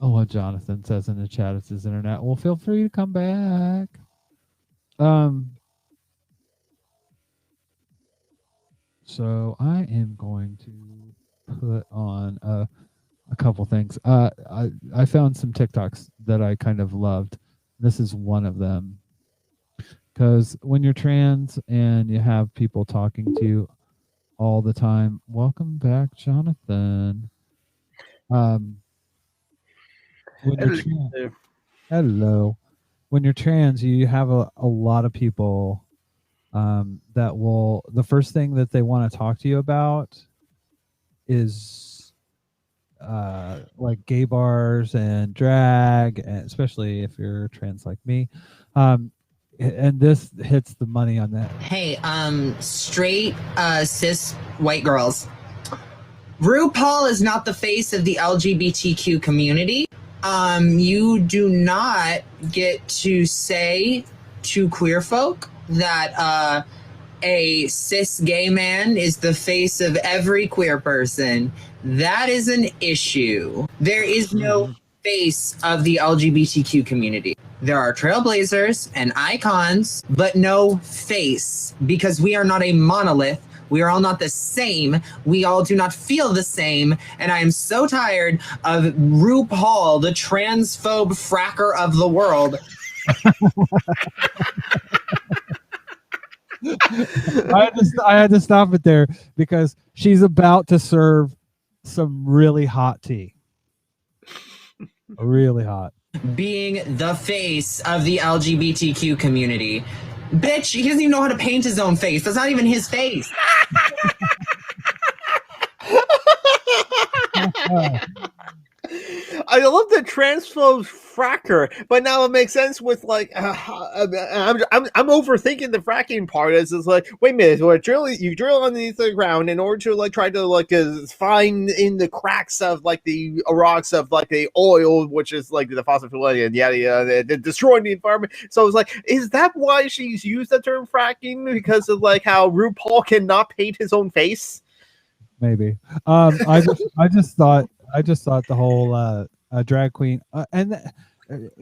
what Jonathan says in the chat, it's his internet. Well, feel free to come back. So I am going to put on a couple things. I found some TikToks that I kind of loved. This is one of them. Because when you're trans and you have people talking to you all the time, welcome back, Jonathan. When you're hello. When you're trans, you have a lot of people that will, the first thing that they want to talk to you about is like gay bars and drag, and especially if you're trans like me. And this hits the money on that. Hey, straight cis white girls. RuPaul is not the face of the LGBTQ community. You do not get to say to queer folk that a cis gay man is the face of every queer person. That is an issue. There is no face of the LGBTQ community. There are trailblazers and icons, but no face, because we are not a monolith. We are all not the same. We all do not feel the same. And I am so tired of RuPaul, the transphobe fracker of the world. I had to stop it there because she's about to serve some really hot tea. Really hot. Being the face of the LGBTQ community. Bitch, he doesn't even know how to paint his own face. That's not even his face. I love the transphobe fracker, but now it makes sense with like I'm overthinking the fracking part. It's like, wait a minute, you drill underneath the ground in order to like try to like find in the cracks of like the rocks of like the oil, which is like the fossil fuel and yada destroying the environment. So it's like, is that why she's used the term fracking, because of like how RuPaul cannot paint his own face? Maybe. I just thought the whole drag queen and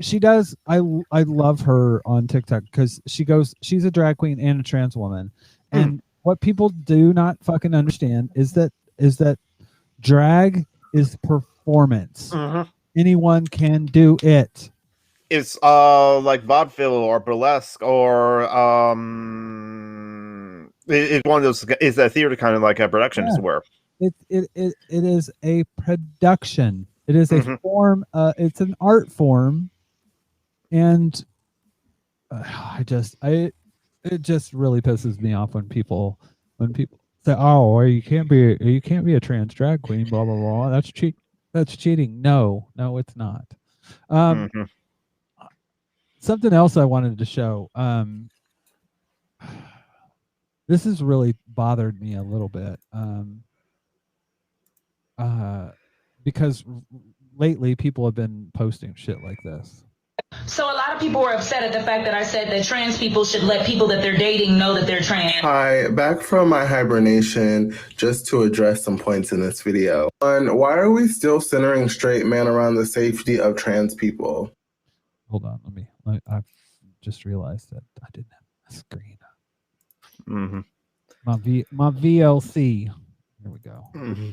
she does. I love her on TikTok because she's a drag queen and a trans woman, and what people do not fucking understand is that drag is performance. Anyone can do it. It's like vaudeville or burlesque or it's one of those. Is a theater kind of like a production as well? It is a production. It is a form. It's an art form, and it just really pisses me off when people say, "Oh, or you can't be a trans drag queen." Blah blah blah. That's cheating. No, it's not. Something else I wanted to show. This has really bothered me a little bit. Because lately people have been posting shit like this. So a lot of people were upset at the fact that I said that trans people should let people that they're dating know that they're trans. Hi, back from my hibernation, just to address some points in this video. One, why are we still centering straight men around the safety of trans people? Hold on, I just realized that I didn't have a screen. Mm-hmm. My VLC. Here we go. Mm-hmm.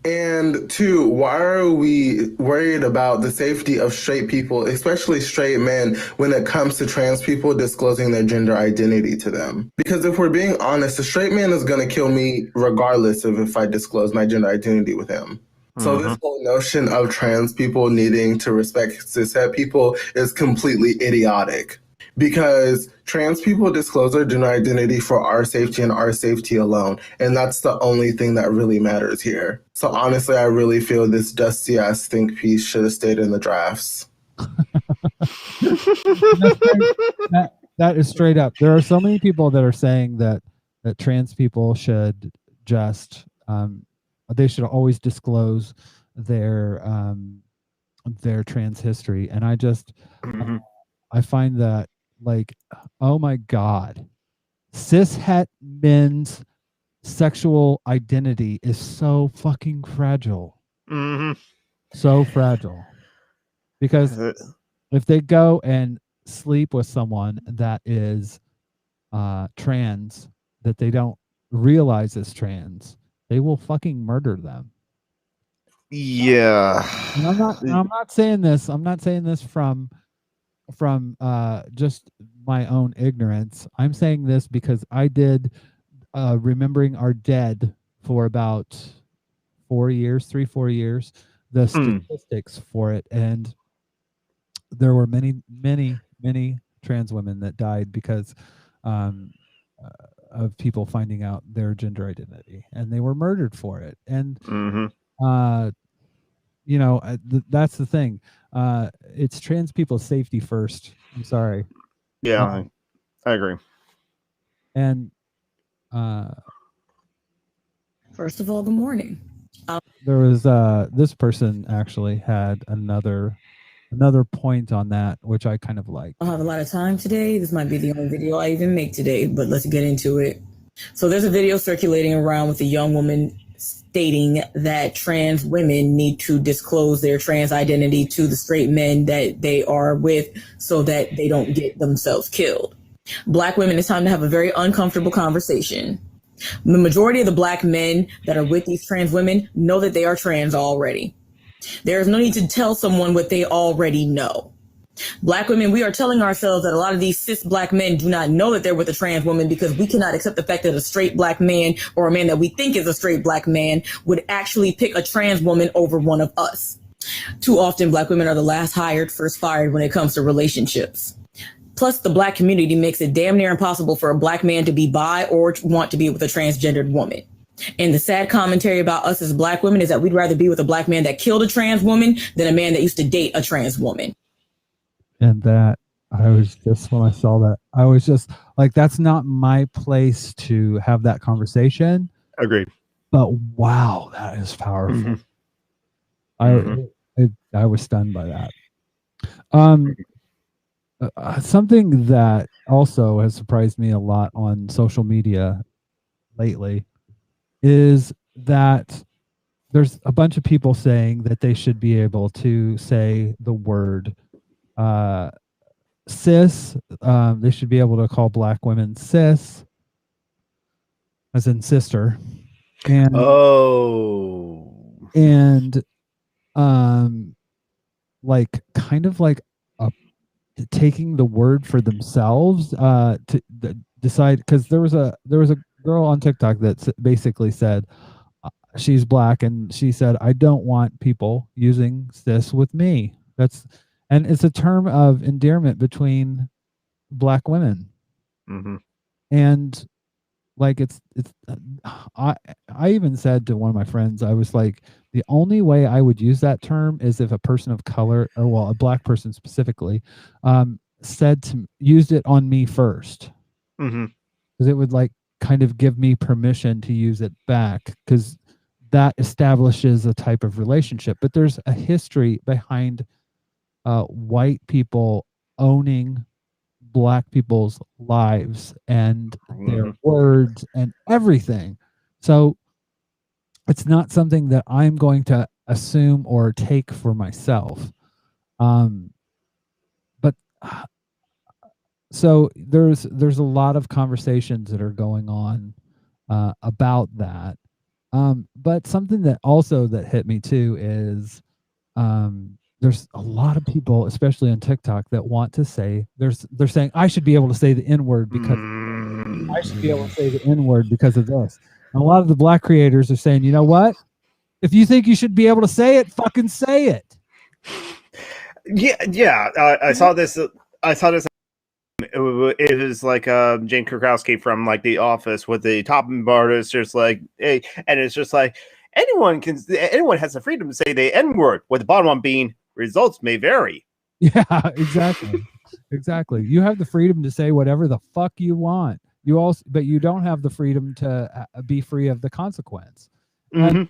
And two, why are we worried about the safety of straight people, especially straight men, when it comes to trans people disclosing their gender identity to them? Because if we're being honest, a straight man is going to kill me regardless of if I disclose my gender identity with him. So this whole notion of trans people needing to respect cishet people is completely idiotic. Because trans people disclose their gender identity for our safety and our safety alone. And that's the only thing that really matters here. So honestly, I really feel this dusty ass think piece should have stayed in the drafts. That is straight up. There are so many people that are saying that trans people should just they should always disclose their trans history, and I just I find that, like, oh my god, cishet men's sexual identity is so fucking fragile. Mm-hmm. So fragile. Because if they go and sleep with someone that is trans, that they don't realize is trans, they will fucking murder them. Yeah. And I'm not saying this. I'm not saying this from just my own ignorance. I'm saying this because I did Remembering Our Dead for about 4 years, 4 years, the statistics for it, and there were many trans women that died because of people finding out their gender identity, and they were murdered for it. And you know, that's the thing. It's trans people's safety first. I'm sorry. Yeah, I agree. And first of all, good morning. There was this person actually had another point on that, which I kind of like. I don't have a lot of time today. This might be the only video I even make today, but let's get into it. So there's a video circulating around with a young woman stating that trans women need to disclose their trans identity to the straight men that they are with so that they don't get themselves killed. Black women, it's time to have a very uncomfortable conversation. The majority of the black men that are with these trans women know that they are trans already. There is no need to tell someone what they already know. Black women, we are telling ourselves that a lot of these cis black men do not know that they're with a trans woman because we cannot accept the fact that a straight black man or a man that we think is a straight black man would actually pick a trans woman over one of us. Too often, black women are the last hired, first fired when it comes to relationships. Plus, the black community makes it damn near impossible for a black man to be bi or want to be with a transgendered woman. And the sad commentary about us as black women is that we'd rather be with a black man that killed a trans woman than a man that used to date a trans woman. And that, I was just, when I saw that, I was just like, that's not my place to have that conversation. Agreed. But wow, that is powerful. I was stunned by that. Something that also has surprised me a lot on social media lately is that there's a bunch of people saying that they should be able to say the word cis. They should be able to call black women cis, as in sister. And like kind of like taking the word for themselves to decide, because there was a girl on TikTok that basically said she's black, and she said, I don't want people using cis with me. And it's a term of endearment between black women. And like I even said to one of my friends, I was like, the only way I would use that term is if a person of color, or well, a black person specifically, used it on me first, because it would like kind of give me permission to use it back, because that establishes a type of relationship. But there's a history behind white people owning black people's lives and their words and everything. So it's not something that I'm going to assume or take for myself. so there's a lot of conversations that are going on about that. But something that also that hit me too is there's a lot of people, especially on TikTok, that want to say they're saying I should be able to say the N word because I should be able to say the N word because of this. And a lot of the black creators are saying, you know what? If you think you should be able to say it, fucking say it. Yeah. I saw this. It was like Jane Krakowski from like The Office with the top artist, just like, hey, and it's just like anyone has the freedom to say the N word. With the bottom one being results may vary. Yeah, exactly. Exactly. You have the freedom to say whatever the fuck you want. But you don't have the freedom to be free of the consequence. And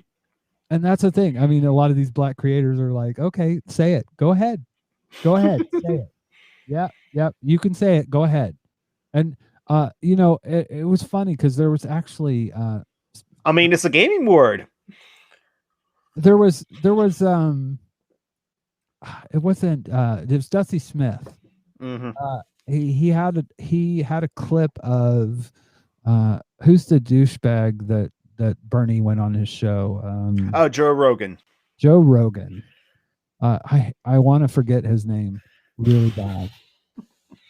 that's the thing. I mean, a lot of these black creators are like, okay, say it. Go ahead. Go ahead. Say it. Yeah. You can say it. Go ahead. And it was funny because there was actually I mean, it's a gaming word. There was it wasn't it was Dusty Smith. He had a clip of who's the douchebag that Bernie went on his show. Joe Rogan. Joe Rogan. I want to forget his name really bad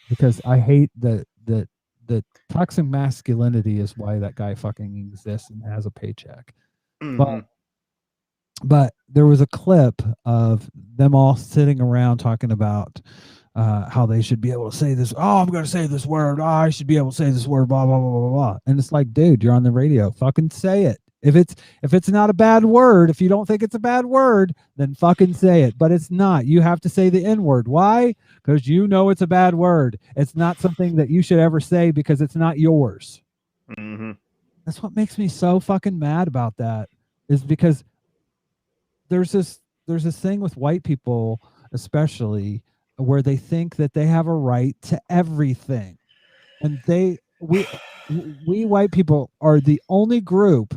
because I hate the toxic masculinity is why that guy fucking exists and has a paycheck. But there was a clip of them all sitting around talking about how they should be able to say this. Oh, I'm going to say this word. Oh, I should be able to say this word. Blah blah blah blah blah. And it's like, dude, you're on the radio. Fucking say it. If it's not a bad word, if you don't think it's a bad word, then fucking say it. But it's not. You have to say the N word. Why? Because you know it's a bad word. It's not something that you should ever say because it's not yours. That's what makes me so fucking mad about that. Is because there's this thing with white people, especially, where they think that they have a right to everything, and we white people are the only group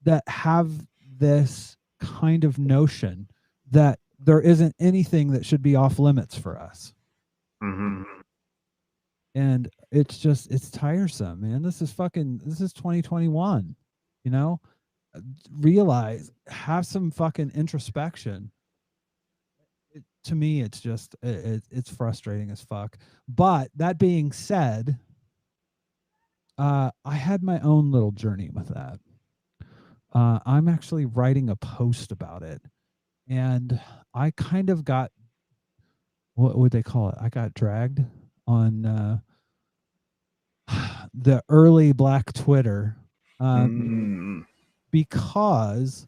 that have this kind of notion that there isn't anything that should be off limits for us. And it's tiresome, man. This is 2021, realize, have some fucking introspection. To me, it's just it's frustrating as fuck. But that being said, I had my own little journey with that. I'm actually writing a post about it, and I kind of got, what would they call it? I got dragged on the early black Twitter because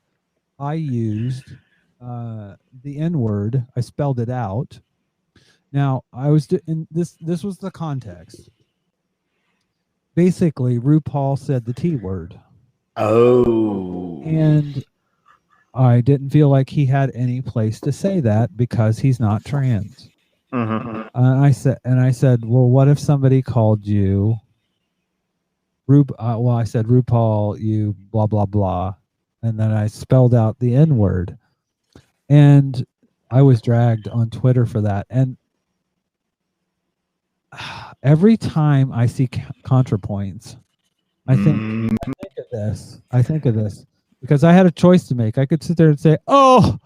I used the N-word. I spelled it out. Now, I was this was the context. Basically, RuPaul said the T word. Oh. And I didn't feel like he had any place to say that because he's not trans. I said, well, what if somebody called you I said, RuPaul, you blah, blah, blah. And then I spelled out the N word. And I was dragged on Twitter for that. And every time I see ContraPoints, I think of this because I had a choice to make. I could sit there and say, oh,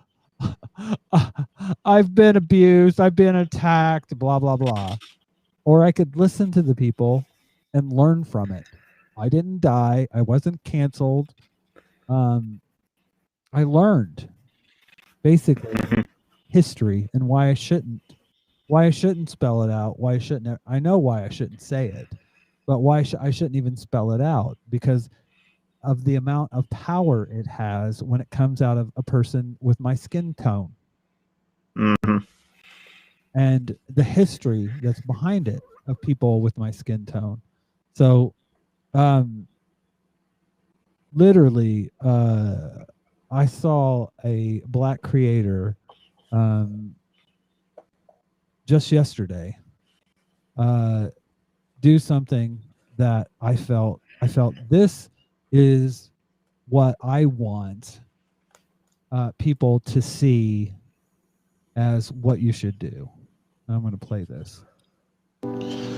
I've been abused, I've been attacked, blah, blah, blah. Or I could listen to the people and learn from it. I didn't die. I wasn't canceled. I learned basically history and why I shouldn't spell it out. Why I shouldn't. I know why I shouldn't say it, but why I shouldn't even spell it out, because of the amount of power it has when it comes out of a person with my skin tone. And the history that's behind it of people with my skin tone. So, literally, I saw a black creator just yesterday do something that I felt this is what I want people to see as what you should do. I'm going to play this.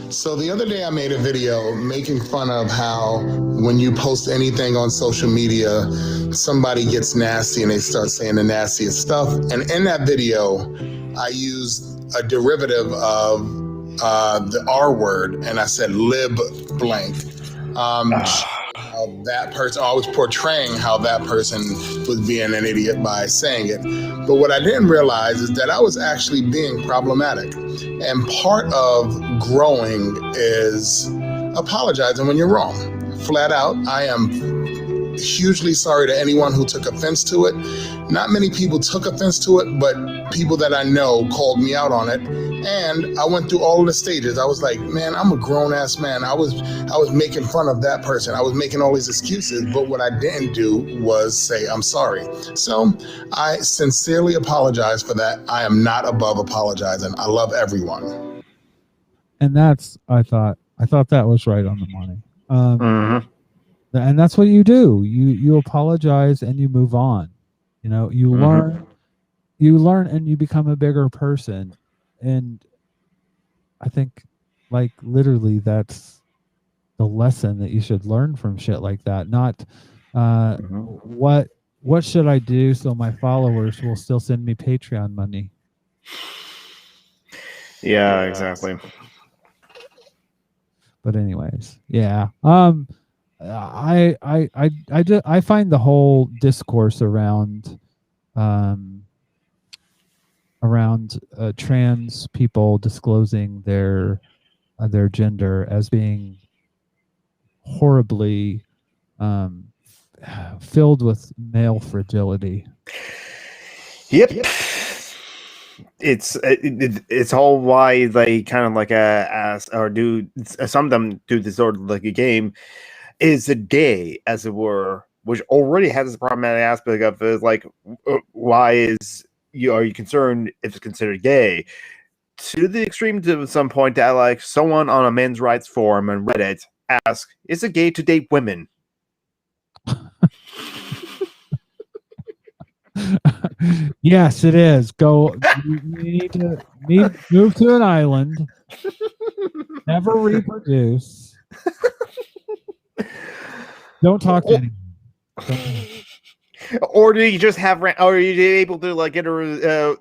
So the other day I made a video making fun of how when you post anything on social media, somebody gets nasty and they start saying the nastiest stuff. And in that video, I used a derivative of the R word, and I said lib blank. How that person, always portraying how that person was being an idiot by saying it. But what I didn't realize is that I was actually being problematic. And part of growing is apologizing when you're wrong. Flat out, I am hugely sorry to anyone who took offense to it. Not many people took offense to it, but people that I know called me out on it. And I went through all of the stages. I was like, man, I'm a grown-ass man. I was making fun of that person. I was making all these excuses, but what I didn't do was say, I'm sorry. So I sincerely apologize for that. I am not above apologizing. I love everyone. And that's, I thought that was right on the money. And that's what you do. You apologize and you move on. You know, you learn and you become a bigger person. And I think, like, literally that's the lesson that you should learn from shit like that. Not what should I do so my followers will still send me Patreon money. Yeah, exactly. But anyways, yeah. I find the whole discourse around trans people disclosing their gender as being horribly filled with male fragility. Yep. It's all why they kind of like ask or do some of them do this sort of like a game. Is it gay, as it were, which already has this problematic aspect of it, like why are you concerned if it's considered gay? To the extreme to some point that like someone on a men's rights forum on Reddit asked, is it gay to date women? Yes, it is. Go. You need to move to an island. Never reproduce. Don't talk to anyone. Or do you just have? Or are you able to like get a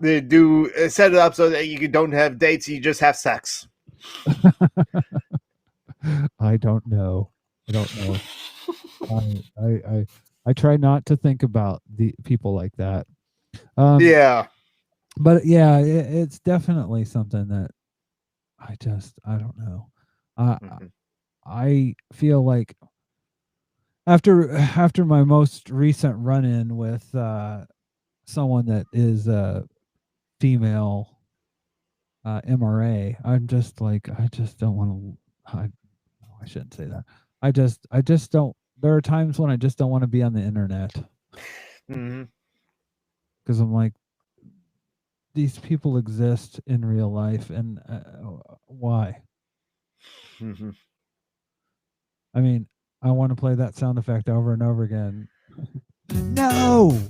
set it up so that you don't have dates? You just have sex. I don't know. I try not to think about the people like that. Yeah. But yeah, it's definitely something that I don't know. I feel like after my most recent run-in with someone that is a female MRA, I'm just like, I just don't want to. I shouldn't say that. I just don't. There are times when I just don't want to be on the internet because I'm like, these people exist in real life, and why? I mean, I want to play that sound effect over and over again. No,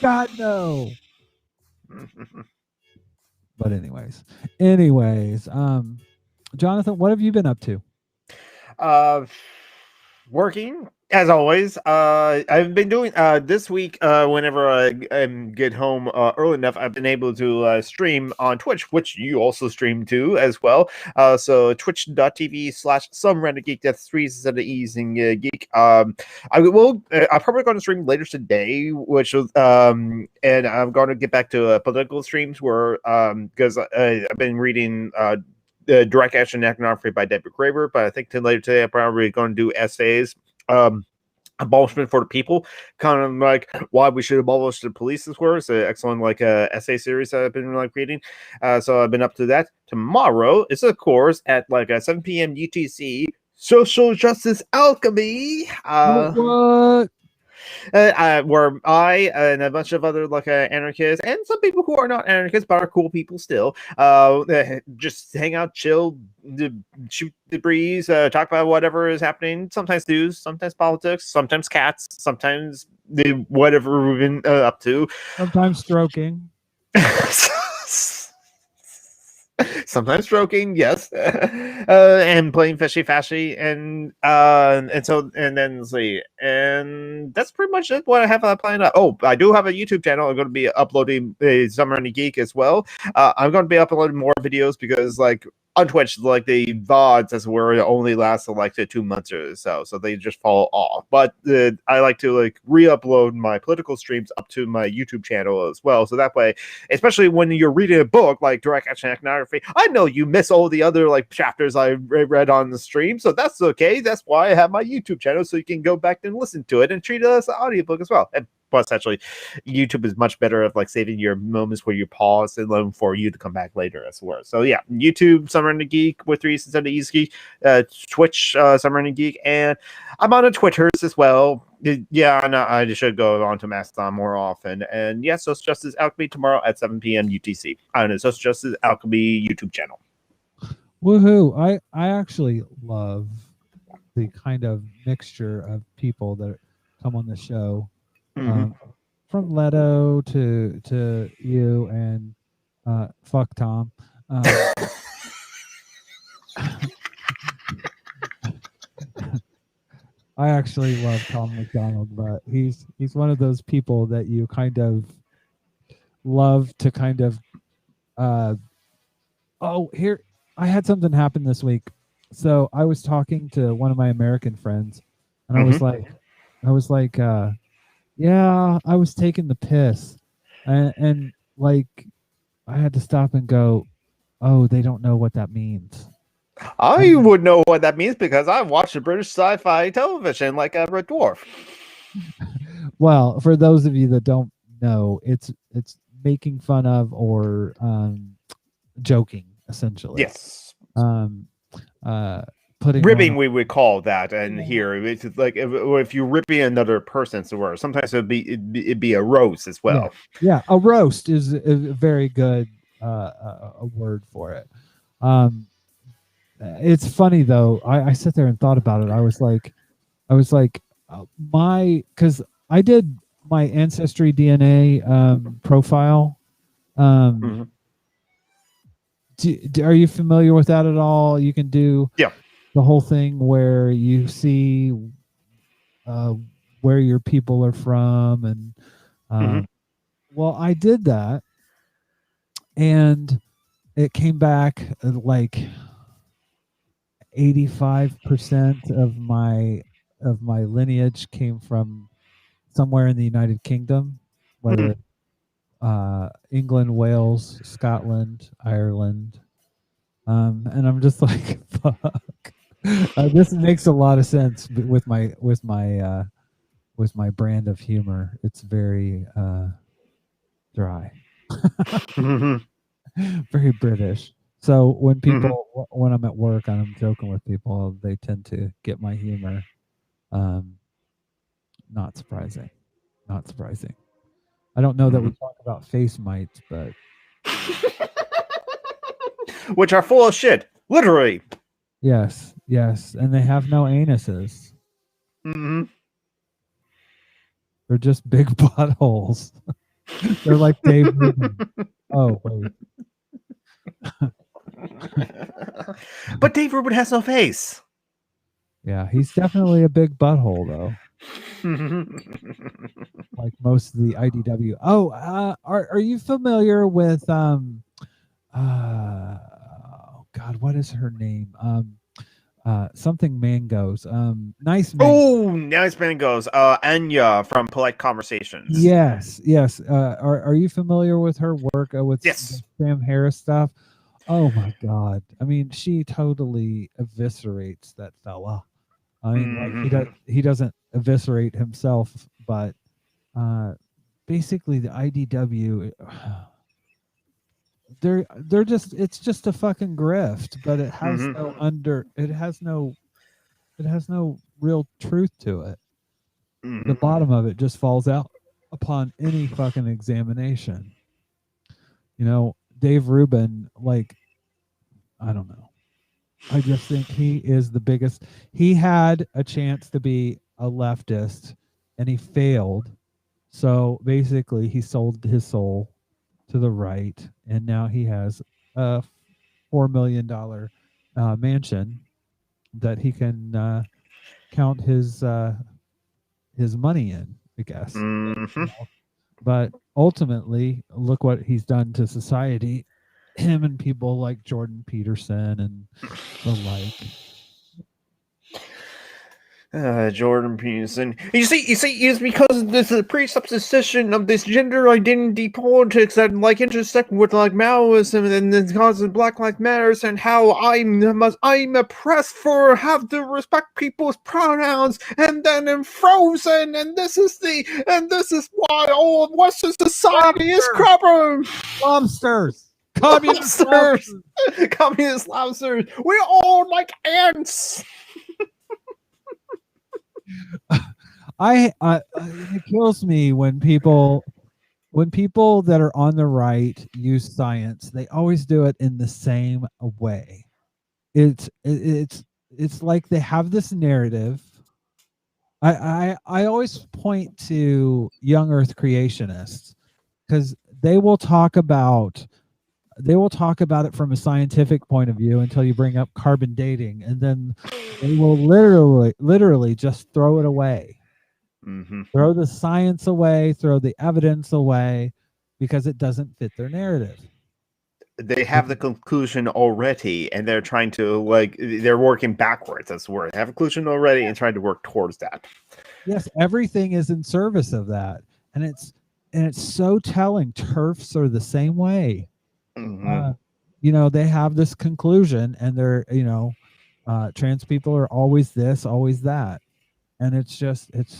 God, no. But anyways, Jonathan, what have you been up to? Working as always. I've been doing this week. Whenever I get home early enough, I've been able to stream on Twitch, which you also stream to as well. So twitch.tv/somerandomgeek. That's 3 instead of E's in geek. I'm probably going to stream later today, which was and I'm going to get back to political streams where because I've been reading the Direct Action Iconography by David Graeber, but I think later today I'm probably going to do essays. Abolishment for the People, kind of like why we should abolish the police as well. It's an excellent essay series that I've been reading. So I've been up to that. Tomorrow is of course at 7 p.m. UTC, Social Justice Alchemy. What? Where I and a bunch of other anarchists and some people who are not anarchists but are cool people still just hang out, chill, shoot the breeze, talk about whatever is happening. Sometimes news, sometimes politics, sometimes cats, sometimes whatever we've been up to. Sometimes stroking. Sometimes stroking, yes, and playing fishy fashy, and then let's see, and that's pretty much it. What I have planned out. Oh, I do have a YouTube channel. I'm going to be uploading Summer and the Geek as well. I'm going to be uploading more videos because, like, on Twitch, like, the VODs, as it were, only last like 2 months or so they just fall off. But I like to like re-upload my political streams up to my YouTube channel as well, so that way, especially when you're reading a book like Direct Action Iconography, I know you miss all the other like chapters I read on the stream, so that's okay. That's why I have my YouTube channel, so you can go back and listen to it and treat it as an audiobook as well. And plus, actually, YouTube is much better at like saving your moments where you pause and then for you to come back later as well. So yeah, YouTube Summer and the Geek with 3 instead of Easy, Twitch Summer and the Geek, and I'm on the Twitters as well. Yeah, and I should go on to Mastodon more often. And yeah, Social Justice Alchemy tomorrow at 7 p.m. UTC on the Social Justice Alchemy YouTube channel. Woohoo! I actually love the kind of mixture of people that come on the show. From Leto to you and fuck Tom. I actually love Tom McDonald, but he's one of those people that you kind of love to kind of here I had something happen this week. So I was talking to one of my American friends and I was like yeah, I was taking the piss, and like I had to stop and go, oh, they don't know what that means. I would know what that means because I watched the British sci-fi television like a Red Dwarf. Well, for those of you that don't know, it's making fun of or joking essentially. Yes. Putting ribbing, we would call that, and here it's like if you're ripping another person's word, sometimes it'd be a roast as well. Yeah, a roast is a very good a word for it. It's funny though. I sat there and thought about it. I was like, because I did my Ancestry DNA profile. Are you familiar with that at all? You can do the whole thing where you see where your people are from, and well, I did that, and it came back like 85% of my lineage came from somewhere in the United Kingdom, whether England, Wales, Scotland, Ireland, and I'm just like, fuck. This makes a lot of sense with my brand of humor. It's very dry, very British. So when people, when I'm at work and I'm joking with people, they tend to get my humor. Not surprising. Not surprising. I don't know that we talk about face mites, but which are full of shit, literally. Yes, and they have no anuses. They're just big buttholes. They're like Dave Rubin. Oh, wait. But Dave Rubin has no face. Yeah, he's definitely a big butthole, though. Like most of the IDW. Oh, are you familiar with God, what is her name? Something Mangoes. Nice Mangoes. Oh, Nice Mangoes. Anya from Polite Conversations. Yes. Are you familiar with her work with Sam Harris stuff? Oh my God. I mean, she totally eviscerates that fella. I mean, like he doesn't eviscerate himself, but basically the IDW, they're just, it's just a fucking grift, but it has no real truth to it. The bottom of it just falls out upon any fucking examination. You know, Dave Rubin, like, I don't know. I just think he is the biggest. He had a chance to be a leftist and he failed. So basically he sold his soul to the right, and now he has a $4 million mansion that he can count his money in, I guess. Mm-hmm. But ultimately, look what he's done to society. Him and people like Jordan Peterson and the like. Jordan Peterson. You see, it's because this presupposition of this gender identity politics that like intersect with like Maoism and then causes Black Lives Matters and how I'm oppressed for have to respect people's pronouns and then I'm frozen and this is why all of Western society is corrupt. Lobsters. Communist Lobsters. Communist lobsters. We're all like ants. It kills me when people that are on the right use science. They always do it in the same way. It's like they have this narrative. I always point to young Earth creationists because they will talk about it from a scientific point of view until you bring up carbon dating, and then they will literally just throw it away. Mm-hmm. Throw the science away, throw the evidence away, because it doesn't fit their narrative. They have the conclusion already, and they're trying to they're working backwards. That's the word. They have a conclusion already and trying to work towards that. Yes, everything is in service of that, and it's so telling. TERFs are the same way. Mm-hmm. They have this conclusion, and they're trans people are always this, always that, and it's just it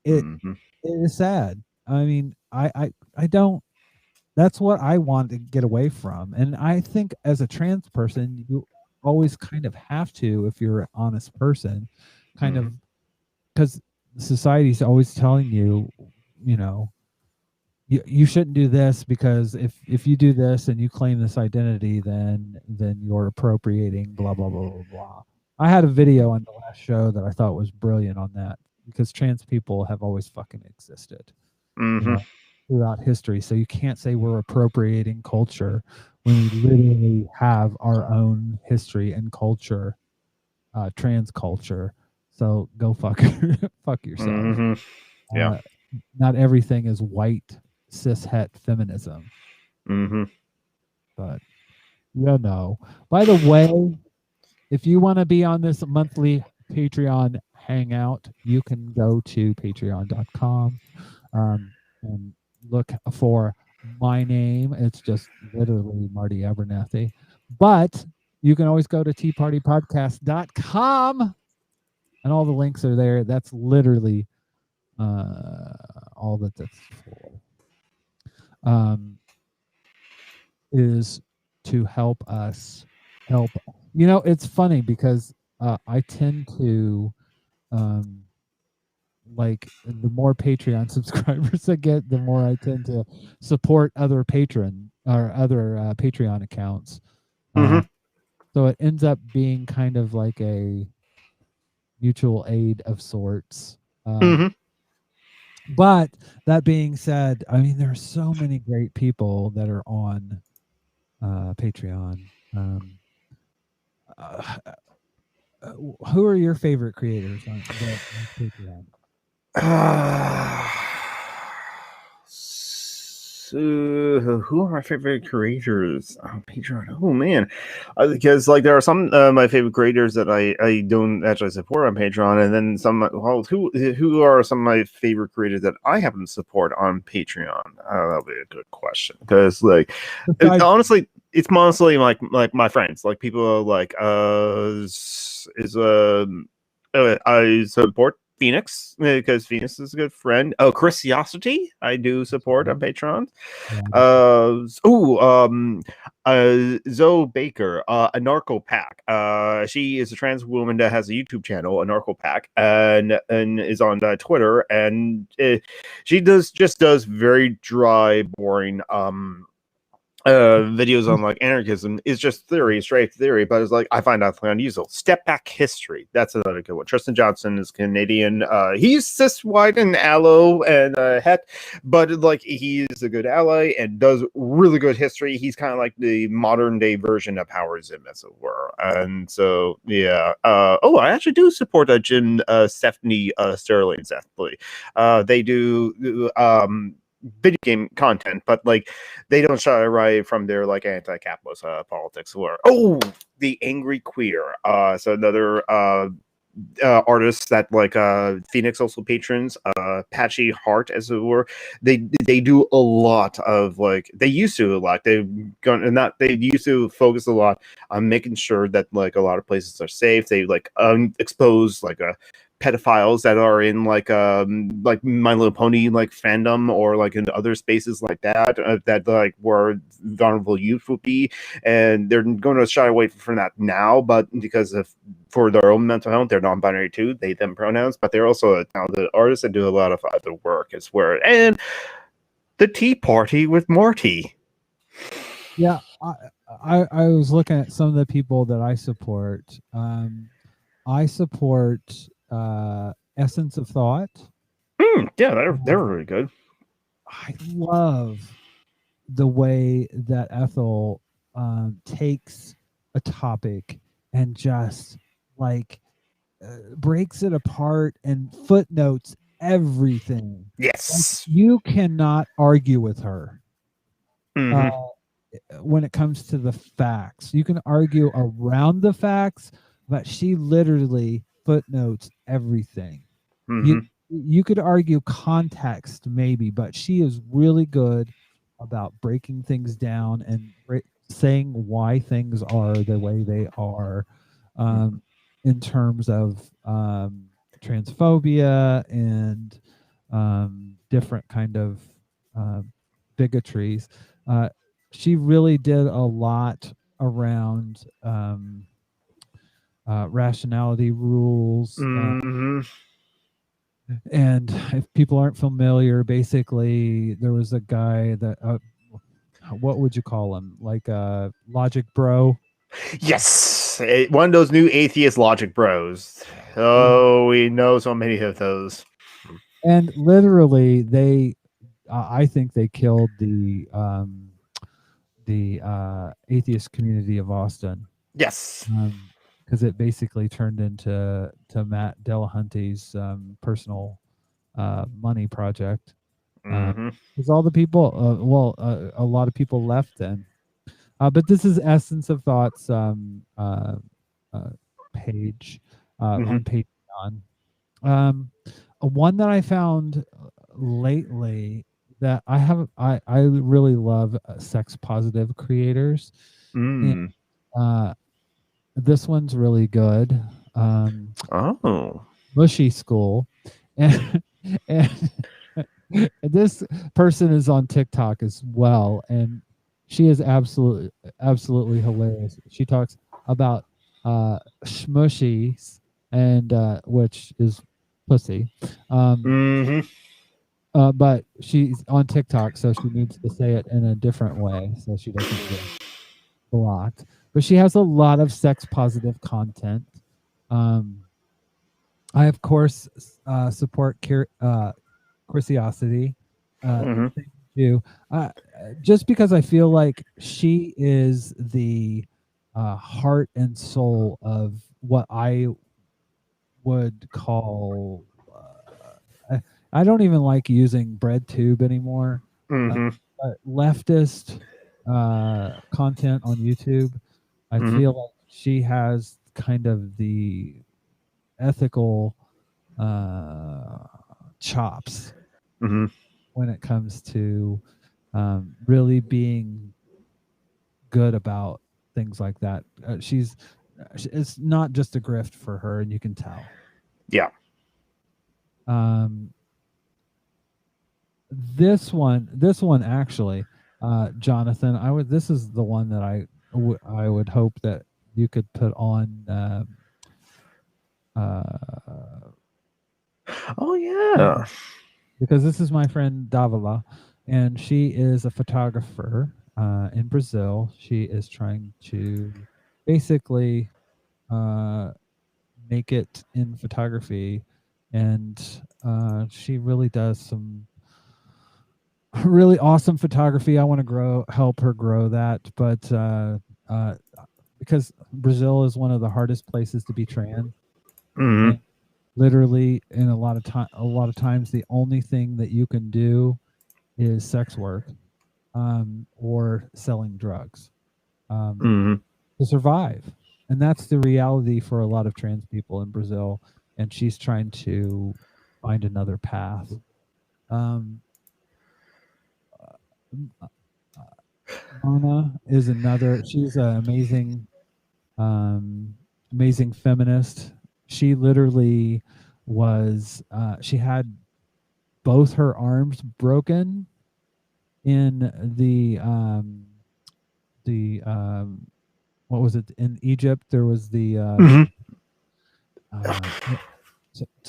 is sad. I mean, I don't. That's what I want to get away from, and I think as a trans person, you always kind of have to, if you're an honest person, kind of, because society's always telling you, you shouldn't do this, because if you do this and you claim this identity, then you're appropriating blah blah blah blah blah. I had a video on the last show that I thought was brilliant on that, because trans people have always fucking existed throughout history. So you can't say we're appropriating culture when we literally have our own history and culture, trans culture. So go fuck yourself. Mm-hmm. Yeah. Not everything is white cishet feminism. Mm-hmm. But by the way, if you want to be on this monthly Patreon hangout, you can go to patreon.com and look for my name. It's just literally Marty Abernathy. But you can always go to teapartypodcast.com and all the links are there. That's literally all that's for. Is to help us help. It's funny because I tend to like the more Patreon subscribers I get, the more I tend to support other Patreon accounts. So it ends up being kind of like a mutual aid of sorts. But that being said, I mean, there are so many great people that are on Patreon. Who are your favorite creators on Patreon? Who are my favorite creators on Patreon? Oh man, because there are some my favorite creators that I don't actually support on Patreon, and then some. Well, who are some of my favorite creators that I happen to support on Patreon? That'll be a good question, because honestly, it's mostly like my friends, like people like I support Phoenix, because Phoenix is a good friend. Oh, Christiosity, I do support on Patreon. Zoe Baker, a Narco Pack. She is a trans woman that has a YouTube channel, a Narco Pack, and is on Twitter, and she does very dry, boring videos on like anarchism is just theory, straight theory, but it's like I find that unusual. Step Back History, that's another good one. Tristan Johnson is Canadian. He's cis white and allo and het, but like he's a good ally and does really good history. He's kind of like the modern day version of Howard Zinn, as it were. And so yeah. I actually do support Jim Stephanie Sterling's actually. They do video game content, but like they don't shy away from their like anti-capitalist politics. Or the Angry Queer, so another artists that like Phoenix also patrons, Patchy Heart, as it were. They do a lot of like they used to focus a lot on making sure that like a lot of places are safe. They like expose like pedophiles that are in like My Little Pony like fandom or like in other spaces like that that like where vulnerable youth would be, and they're going to shy away from that now, but because of for their own mental health, they're non-binary too, they them pronouns, but they're also a talented artist and do a lot of other work as well. And the Tea Party with Marty. Yeah, I was looking at some of the people that I support. I support Essence of Thought. Yeah, they're really good. I love the way that Ethel takes a topic and just like breaks it apart and footnotes everything. Yes. Like, you cannot argue with her. Mm-hmm. When it comes to the facts. You can argue around the facts, but she literally footnotes everything. Mm-hmm. You could argue context maybe, but she is really good about breaking things down and saying why things are the way they are, in terms of transphobia and different kind of bigotries. She really did a lot around rationality rules. Mm-hmm. And if people aren't familiar, basically there was a guy that what would you call him, like a logic bro? Yes, one of those new atheist logic bros. Oh, we know so many of those. And literally they I think they killed the atheist community of Austin. Yes. Because it basically turned into Matt Delahunty's personal money project. Because all the people, a lot of people left then. But this is Essence of Thoughts page on Patreon. One that I found lately that I really love sex positive creators. And, this one's really good. Mushy School, and this person is on TikTok as well, and she is absolutely hilarious. She talks about smushies and which is pussy. But she's on TikTok, so she needs to say it in a different way so she doesn't get blocked. But she has a lot of sex positive content. I of course support Curiosity. Thank you. Just because I feel like she is the heart and soul of what I would call I don't even like using BreadTube anymore. But leftist content on YouTube, I feel like she has kind of the ethical chops when it comes to really being good about things like that. It's not just a grift for her, and you can tell. Yeah. This one actually, Jonathan, this is the one that I would hope that you could put on. Oh yeah, because this is my friend Davila, and she is a photographer, in Brazil. She is trying to basically make it in photography, and she really does some really awesome photography. I want to help her grow that, but because Brazil is one of the hardest places to be trans. Mhm. And literally, in a lot of times, the only thing that you can do is sex work, or selling drugs, Mhm. to survive. And that's the reality for a lot of trans people in Brazil. And she's trying to find another path. Mona is another. She's an amazing feminist. She literally was. She had both her arms broken in what was it, in Egypt? There was the Mhm. Tahrir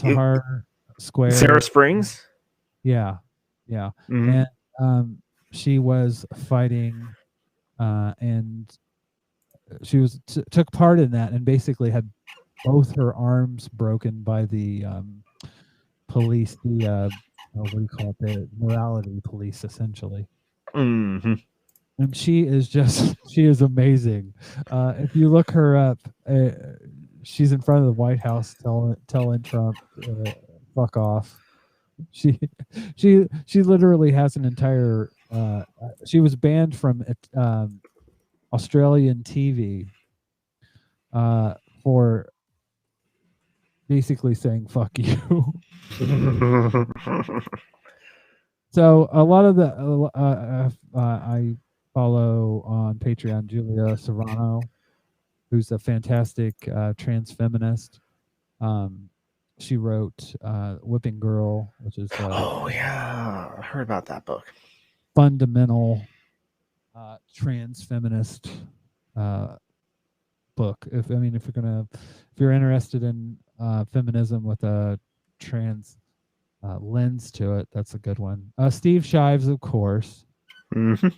Sarah Square. Springs. Yeah, yeah, Mhm. and she was fighting, and she took part in that, and basically had both her arms broken by the police, the what do you call it, the morality police, essentially. Mhm. And she is just she is amazing. If you look her up, she's in front of the White House telling Trump, fuck off. She she literally has an entire she was banned from Australian TV for basically saying fuck you. So a lot of the I follow on Patreon Julia Serrano, who's a fantastic trans feminist. She wrote Whipping Girl, which is Oh yeah, I heard about that book. fundamental trans feminist book. If you're interested in feminism with a trans lens to it, that's a good one. Steve Shives, of course. Mhm.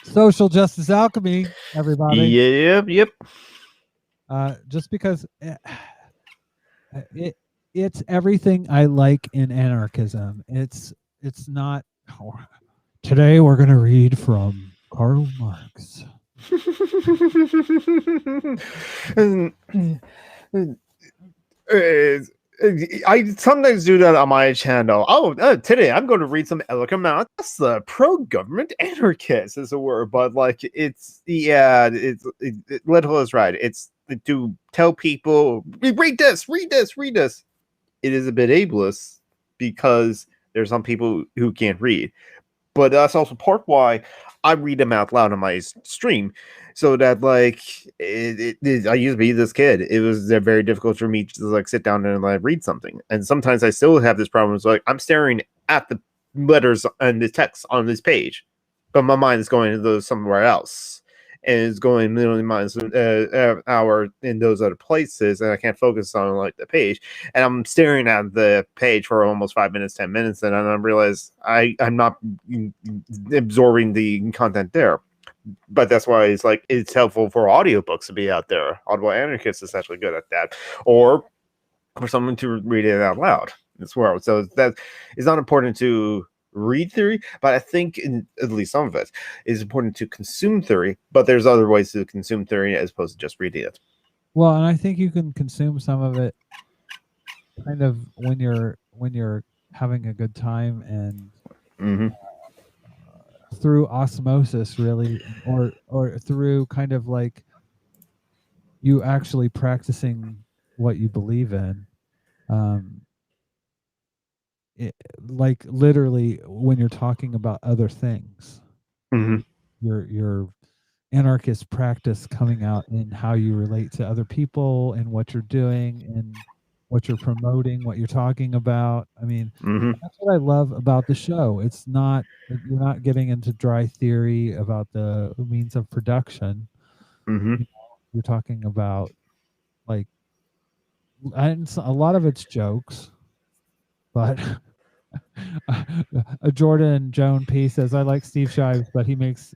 Social Justice Alchemy, everybody. Yep. Just because it's everything I like in anarchism. It's not. Today we're going to read from Karl Marx. I sometimes do that on my channel. Oh, today I'm going to read some Elegant Mount. That's the pro-government anarchist, is a word, but like Little is right. It's to tell people read this. It is a bit ableist because there's some people who can't read. But that's also part why I read them out loud on my stream, so that like I used to be this kid. It was very difficult for me to like sit down and like read something, and sometimes I still have this problem. It's like I'm staring at the letters and the text on this page, but my mind is going to those somewhere else, and it's going a million miles hour in those other places, and I can't focus on like the page. And I'm staring at the page for almost 5 minutes, 10 minutes, and I realize I'm not absorbing the content there. But that's why it's helpful for audiobooks to be out there. Audible Anarchist is actually good at that, or for someone to read it out loud as well. So that is not important to read theory, but I think at least some of it is important to consume theory. But there's other ways to consume theory as opposed to just reading it. Well, and I think you can consume some of it kind of when you're having a good time, and through osmosis, really, or through kind of like you actually practicing what you believe in. Like literally when you're talking about other things, your anarchist practice coming out in how you relate to other people and what you're doing and what you're promoting, what you're talking about. I mean, that's what I love about the show. It's not, you're not getting into dry theory about the means of production. You're talking about like, and a lot of it's jokes, but A Jordan Joan P says, "I like Steve Shives, but he makes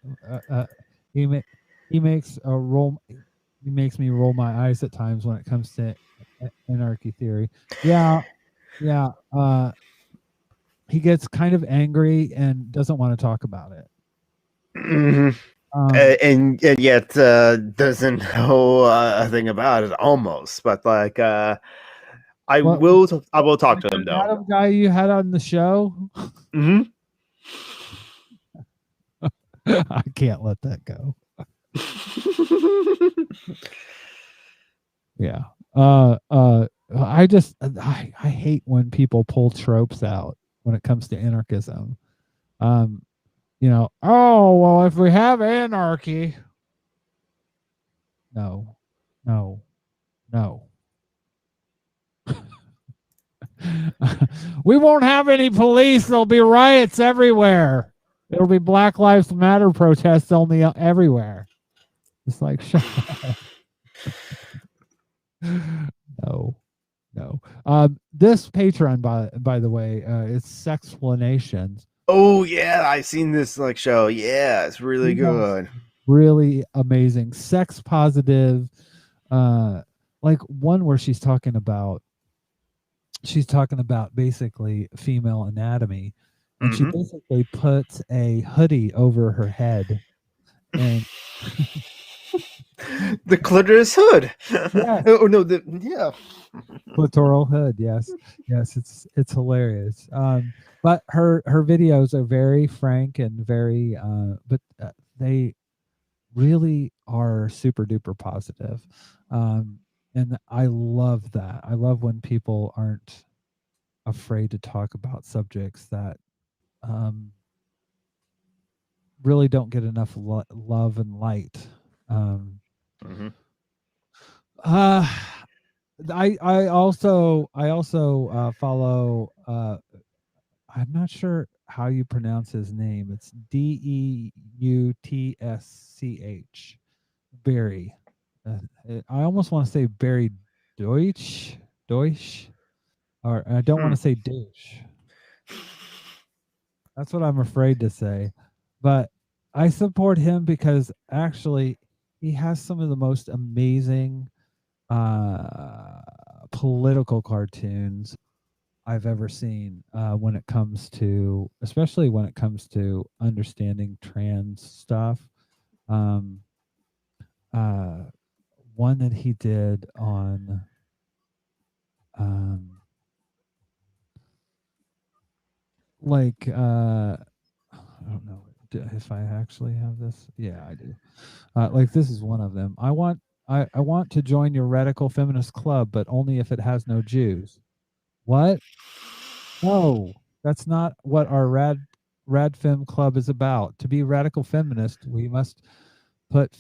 he ma- he makes a roll. He makes me roll my eyes at times when it comes to anarchy theory." Yeah, yeah. He gets kind of angry and doesn't want to talk about it. Mhm. And yet doesn't know a thing about it almost. But like, I will talk to him though. Adam guy you had on the show. Hmm. I can't let that go. Yeah. I hate when people pull tropes out when it comes to anarchism. Oh, well, if we have anarchy. No. We won't have any police. There'll be riots everywhere. It'll be Black Lives Matter protests only everywhere. It's like, shut up. No. This Patron, by the way, it's Sexplanations. Oh yeah, I seen this like show. Yeah, it's really good. Really amazing. Sex positive. Like one where she's talking about basically female anatomy, and she basically puts a hoodie over her head and the clitoris hood. Yes. Oh no, yeah. Clitoral hood, yes, it's hilarious. But her videos are very frank and very, but they really are super duper positive, and I love that. I love when people aren't afraid to talk about subjects that really don't get enough love and light. I also follow. I'm not sure how you pronounce his name. It's Deutzsch. Barry. I almost want to say Barry Deutsch, or I don't want to say douche. That's what I'm afraid to say, but I support him because actually he has some of the most amazing political cartoons I've ever seen, especially when it comes to understanding trans stuff. One that he did on I don't know if I actually have this. Yeah, I do. Like this is one of them. I want to join your radical feminist club, but only if it has no Jews. What? No, that's not what our rad fem club is about. To be radical feminist, we must put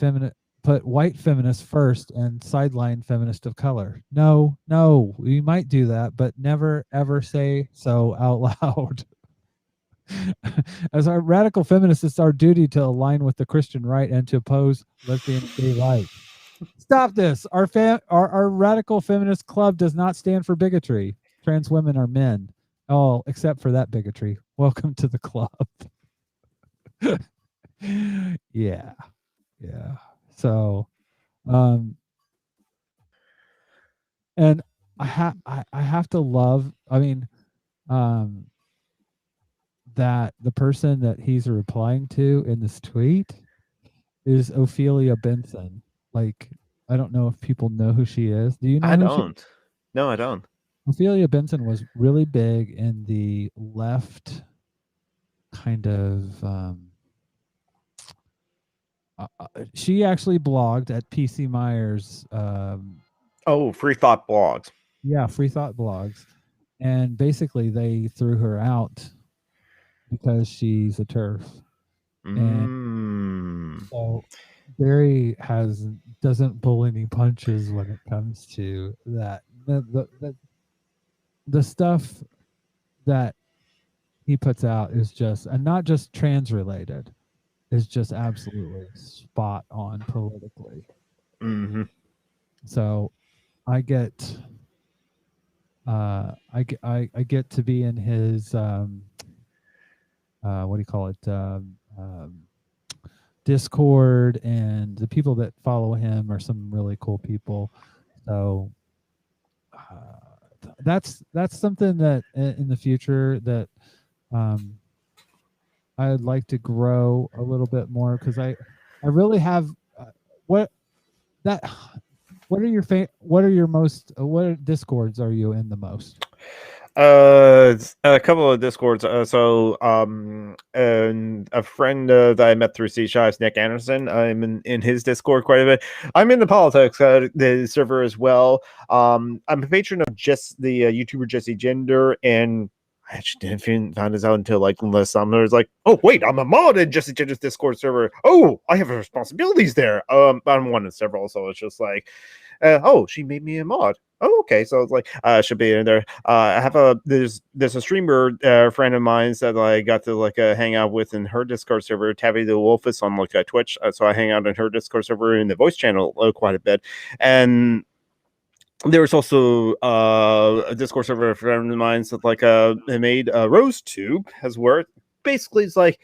white feminists first and sideline feminist of color. No, we might do that, but never ever say so out loud. As our radical feminists, it's our duty to align with the Christian right and to oppose lesbian and gay rights. Stop this. Our radical feminist club does not stand for bigotry. Trans women are men. Oh, except for that bigotry. Welcome to the club. Yeah. So, and I have to love. I mean, that the person that he's replying to in this tweet is Ophelia Benson. Like, I don't know if people know who she is. Do you know I who don't. No, I don't. Ophelia Benson was really big in the left kind of she actually blogged at PC Myers. Free thought blogs. Yeah, free thought blogs. And basically they threw her out because she's a TERF. And so Barry doesn't pull any punches when it comes to that. The stuff that he puts out is just, and not just trans related, is just absolutely spot on politically. So I get I get to be in his what do you call it? Discord, and the people that follow him are some really cool people. So that's something that in the future that I'd like to grow a little bit more, because I really have what that what are your what are your most what discords are you in the most? A couple of discords. And a friend that I met through C Shy is Nick Anderson. I'm in his Discord quite a bit. I'm in the politics the server as well. I'm a patron of just the YouTuber Jesse Gender, and I actually didn't find this out until like last summer. It's like, oh wait, I'm a mod in Jesse Gender's Discord server. Oh, I have responsibilities there. I'm one of several, so it's just like, oh, she made me a mod. Oh, okay. So it's like should be in there. I have there's a streamer friend of mine that I got to like hang out with in her Discord server. Tabby the Wolf is on like Twitch, so I hang out in her Discord server in the voice channel quite a bit. And there's also a Discord server friend of mine that like made Rose Tube, has where basically it's like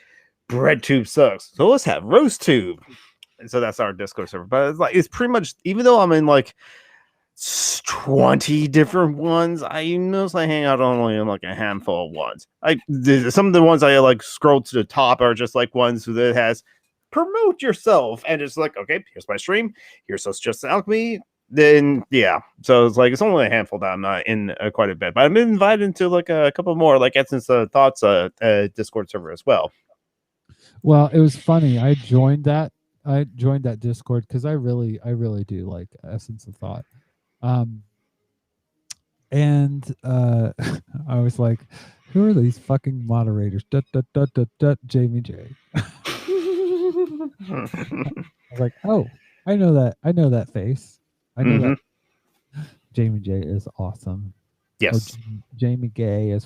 bread tube sucks, so let's have Rose Tube. And so that's our Discord server. But it's like it's pretty much, even though I'm in like 20 different ones, I mostly hang out only in like a handful of ones. Some of the ones I like scroll to the top are just like ones that has promote yourself, and it's like, okay, here's my stream, here's Just Alchemy. Then yeah, so it's like it's only a handful that I'm not in quite a bit, but I'm invited into like a couple more like Essence Thoughts Discord server as well. Well, it was funny. I joined that Discord because I really do like Essence of Thought. And I was like, who are these fucking moderators? Jamie J. I was like, oh, I know that face. I know that Jamie J is awesome. Yes. Jamie Gay,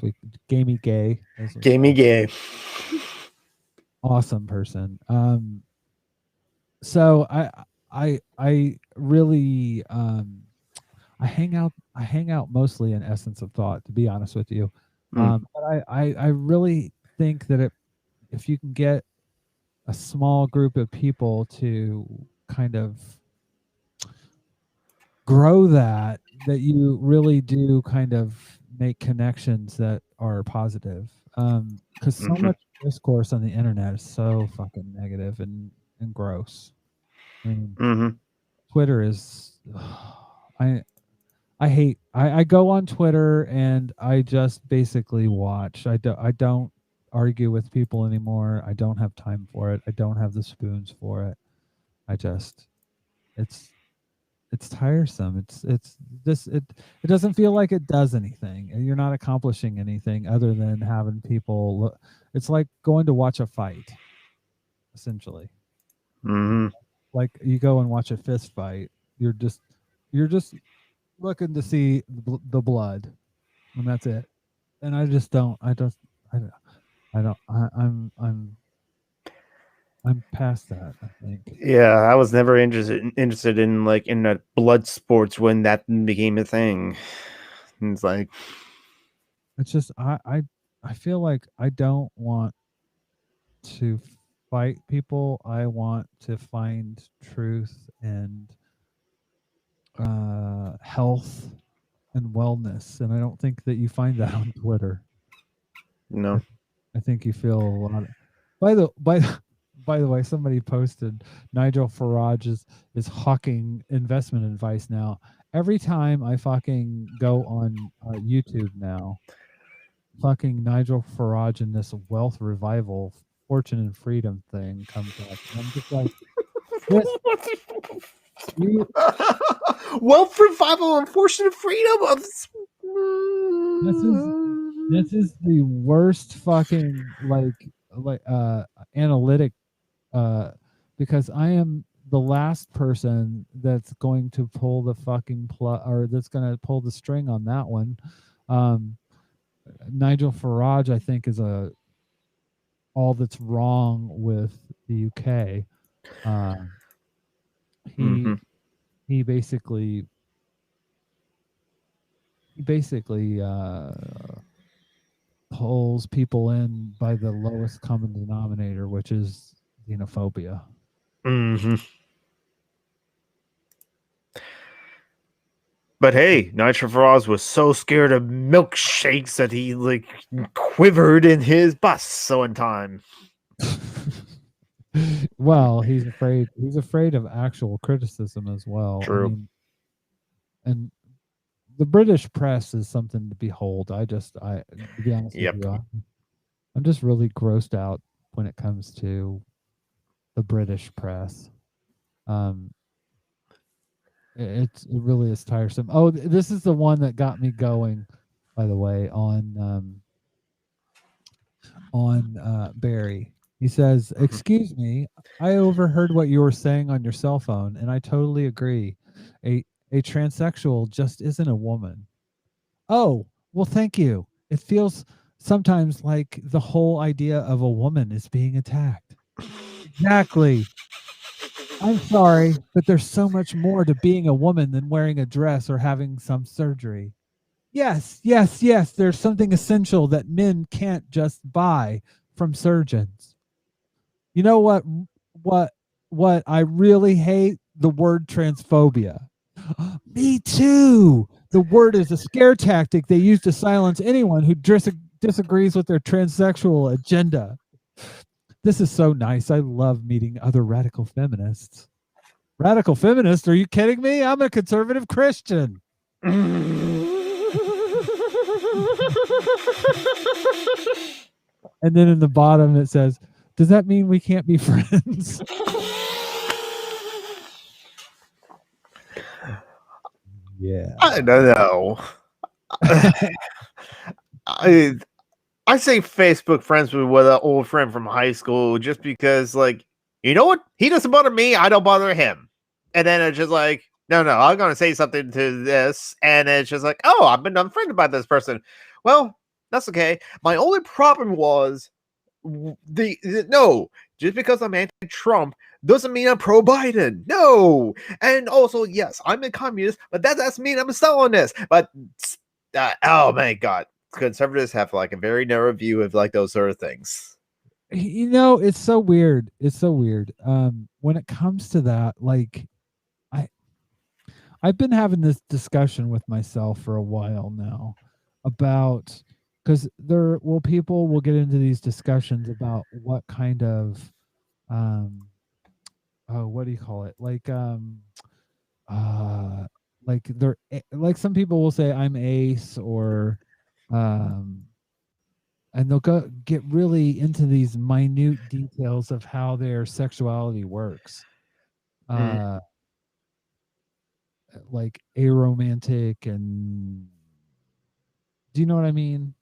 Gamey Gay. Gamey Gay. Awesome person. So I really I hang out mostly in Essence of Thought, to be honest with you. But I really think that if you can get a small group of people to kind of grow that you really do kind of make connections that are positive. Because so much discourse on the internet is so fucking negative and gross. I mean, Twitter is I go on Twitter and I just basically watch. I don't argue with people anymore. I don't have time for it. I don't have the spoons for it. It's tiresome. It doesn't feel like it does anything. You're not accomplishing anything other than having people look. It's like going to watch a fight, essentially. Like you go and watch a fist fight. You're just looking to see the blood, and that's it. And I just don't. I'm past that, I think. Yeah, I was never interested in like in a blood sports when that became a thing. And it's like, it's just I feel like I don't want to fight people. I want to find truth and health and wellness, and I don't think that you find that on Twitter. No, I think you feel a lot of, by the way, somebody posted Nigel Farage is hawking investment advice now. Every time I fucking go on YouTube now, fucking Nigel Farage and this wealth revival, fortune and freedom thing comes up. And I'm just like, wealth revival and fortune and freedom. This is the worst fucking like analytic because I am the last person that's going to pull the fucking or that's going to pull the string on that one. Nigel Farage, I think, is all that's wrong with the UK. He basically pulls people in by the lowest common denominator, which is xenophobia. Mm-hmm. But hey, Nitro Frost was so scared of milkshakes that he like quivered in his bus so in time. Well, he's afraid of actual criticism as well. True. I mean, and the British press is something to behold. To be honest Yep. with you, I'm just really grossed out when it comes to the British press. It really is tiresome. Oh, this is the one that got me going, by the way, on Barry. He says, "Excuse me, I overheard what you were saying on your cell phone, and I totally agree. A transsexual just isn't a woman." Oh, well, thank you. It feels sometimes like the whole idea of a woman is being attacked. Exactly. I'm sorry, but there's so much more to being a woman than wearing a dress or having some surgery. Yes, yes, yes. There's something essential that men can't just buy from surgeons. You know what? What? What I really hate? The word transphobia. Me too. The word is a scare tactic they use to silence anyone who disagrees with their transsexual agenda. This is so nice. I love meeting other radical feminists. Radical feminist? Are you kidding me? I'm a conservative Christian. And then in the bottom it says, does that mean we can't be friends? Yeah. I don't know. I say Facebook friends with an old friend from high school just because, like, you know what? He doesn't bother me. I don't bother him. And then it's just like, no, I'm going to say something to this. And it's just like, oh, I've been unfriended by this person. Well, that's okay. My only problem was no, just because I'm anti-Trump doesn't mean I'm pro-Biden. No. And also, yes, I'm a communist, but that doesn't mean I'm a Stalinist. But, oh my God. Conservatives have like a very narrow view of like those sort of things. You know, it's so weird. It's so weird. When it comes to that, like I've been having this discussion with myself for a while now about, because people will get into these discussions about what kind of what do you call it? Like they're like, some people will say I'm ace, or and they'll get really into these minute details of how their sexuality works. Like aromantic, and do you know what I mean?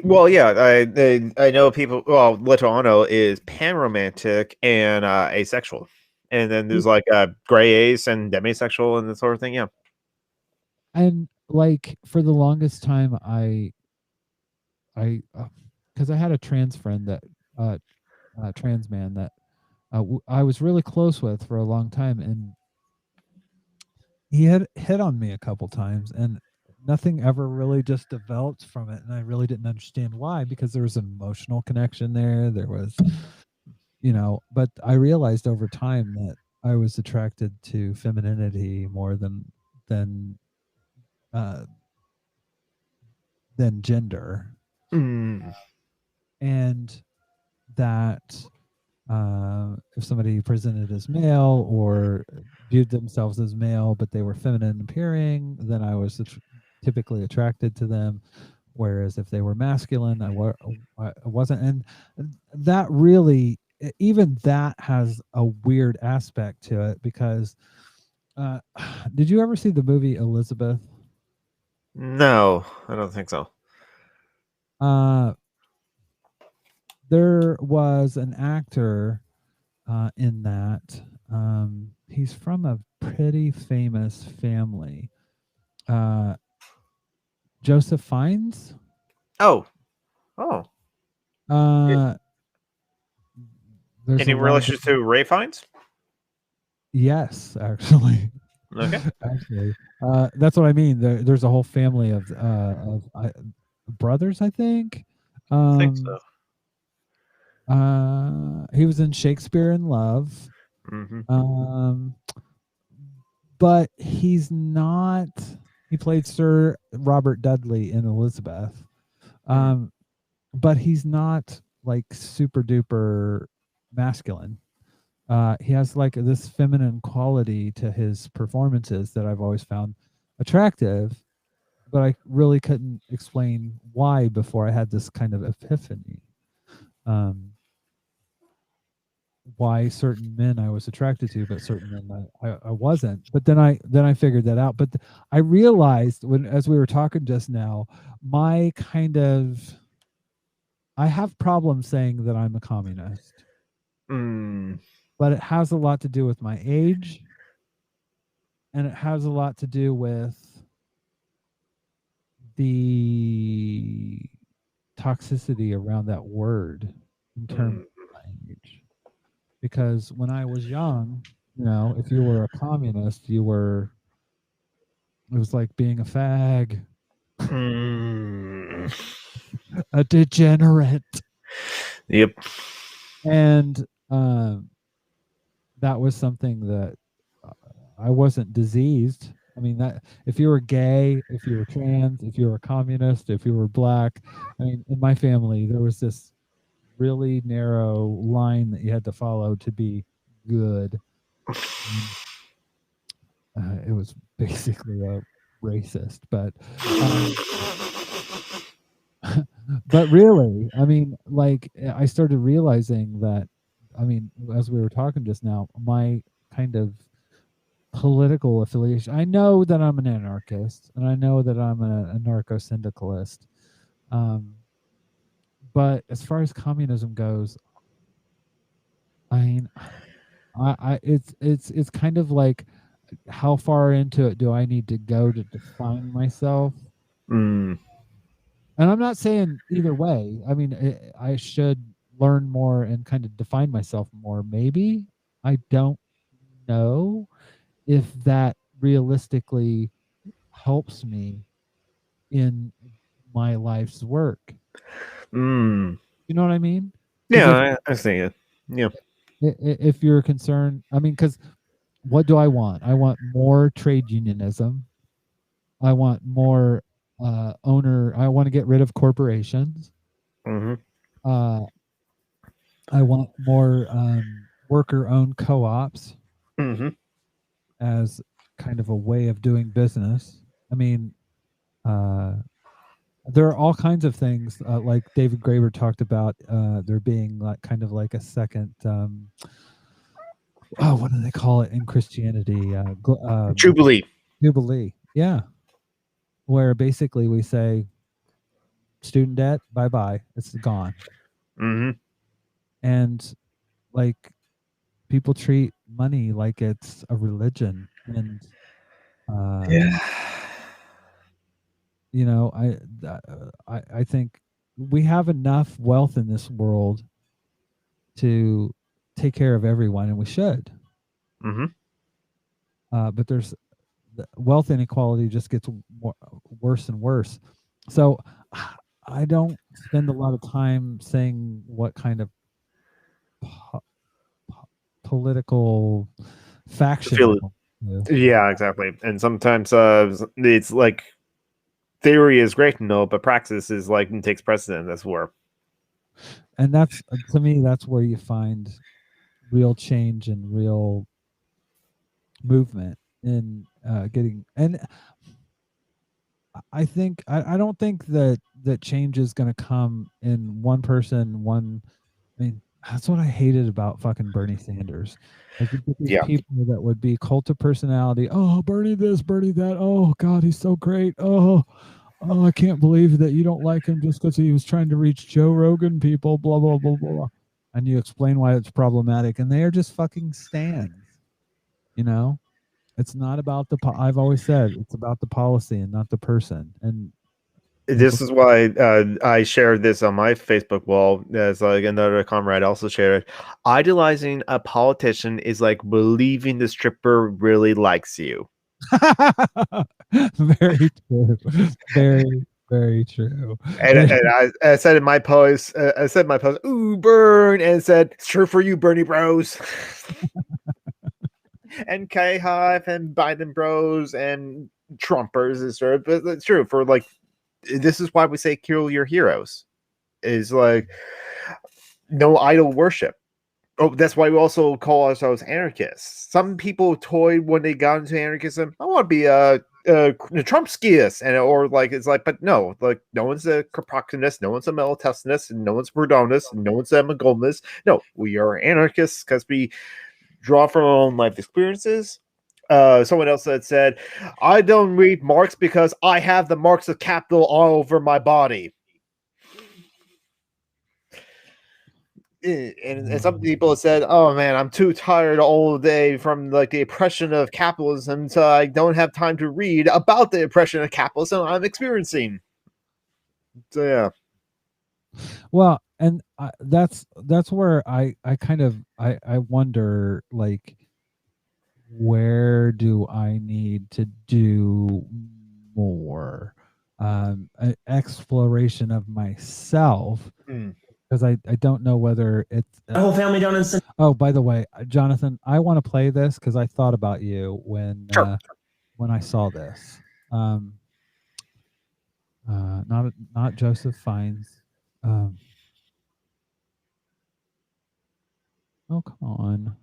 Well, yeah, I know people. Well, Letoano is panromantic and asexual, and then there's like gray ace and demisexual and that sort of thing. Yeah, and like for the longest time, I because I had a trans friend that trans man that I was really close with for a long time, and he had hit on me a couple times, and nothing ever really just developed from it, and I really didn't understand why, because there was an emotional connection there was, but I realized over time that I was attracted to femininity more than gender. And that if somebody presented as male or viewed themselves as male, but they were feminine appearing, then I was typically attracted to them. Whereas if they were masculine, I wasn't. And that really, even that has a weird aspect to it, because did you ever see the movie Elizabeth? No, I don't think so. There was an actor in that. He's from a pretty famous family. Joseph Fiennes. Oh. There's Any relation to Ray Fiennes? Yes, actually. Okay. Actually, that's what I mean. There's a whole family of brothers, I think. I think so. He was in Shakespeare in Love. But he's not. He played Sir Robert Dudley in Elizabeth. But he's not like super duper masculine. He has like this feminine quality to his performances that I've always found attractive, but I really couldn't explain why before I had this kind of epiphany. Why certain men I was attracted to, but certain men I wasn't. But then I figured that out. But I realized as we were talking just now, my kind of I have problems saying that I'm a communist. But it has a lot to do with my age, and it has a lot to do with the toxicity around that word in terms of my age. Because when I was young, if you were a communist, it was like being a fag, a degenerate. Yep. And that was something that I wasn't diseased. I mean, that if you were gay, if you were trans, if you were a communist, if you were black, I mean, in my family, there was this really narrow line that you had to follow to be good. It was basically a racist, but but really, I mean, like I started realizing that, I mean, as we were talking just now, my kind of political affiliation, I know that I'm an anarchist and I know that I'm an anarcho-syndicalist, but as far as communism goes, I mean, it's kind of like, how far into it do I need to go to define myself? And I'm not saying either way. I mean, I should learn more and kind of define myself more. Maybe. I don't know if that realistically helps me in my life's work. You know what I mean? Yeah, I see it. Yeah. If you're concerned, I mean, because what do I want? I want more trade unionism. I want more owner. I want to get rid of corporations. I want more worker-owned co-ops as kind of a way of doing business. I mean, there are all kinds of things like David Graeber talked about. There being like kind of like a second. What do they call it in Christianity? Jubilee. Jubilee. Yeah. Where basically we say, student debt, bye-bye, it's gone. And like people treat money like it's a religion, and I think we have enough wealth in this world to take care of everyone, and we should. But there's wealth inequality just gets worse and worse. So I don't spend a lot of time saying what kind of political faction. Yeah, exactly. And sometimes it's like theory is great and all, but praxis is like takes precedent. That's war. And that's, to me, that's where you find real change and real movement in getting. And I think I don't think that change is going to come in one person. I mean, that's what I hated about fucking Bernie Sanders. Like, you get these people that would be cult of personality. Oh, Bernie this, Bernie that. Oh God, he's so great. Oh, I can't believe that you don't like him just because he was trying to reach Joe Rogan people. Blah blah blah blah. And you explain why it's problematic, and they are just fucking stands. It's not about I've always said it's about the policy and not the person. And this is why I shared this on my Facebook wall, as like another comrade also shared it. Idolizing a politician is like believing the stripper really likes you. Very true. Very Very true. And I said in my post, ooh, burn, and it said, it's true for you, Bernie Bros. And K-Hive and Biden Bros and Trumpers and stuff. But it's true for like, this is why we say kill your heroes. Is like no idol worship. Oh, that's why we also call ourselves anarchists. Some people toyed when they got into anarchism. I want to be a Trumpskiist, and or like it's like, but no, like no one's a Kropotkinist, no one's a Melitestinist, and no one's Proudhonist, and no one's a Magolnist. No, we are anarchists because we draw from our own life experiences. Someone else had said, I don't read Marx because I have the marks of capital all over my body. And some people have said, oh man, I'm too tired all day from like the oppression of capitalism, so I don't have time to read about the oppression of capitalism I'm experiencing. So yeah. Well, and that's where I kind of I wonder, like, where do I need to do more exploration of myself, because I don't know whether it's My whole family down in oh, by the way, Jonathan, I want to play this because I thought about you when I saw this. Not Joseph Fiennes. Oh, come on.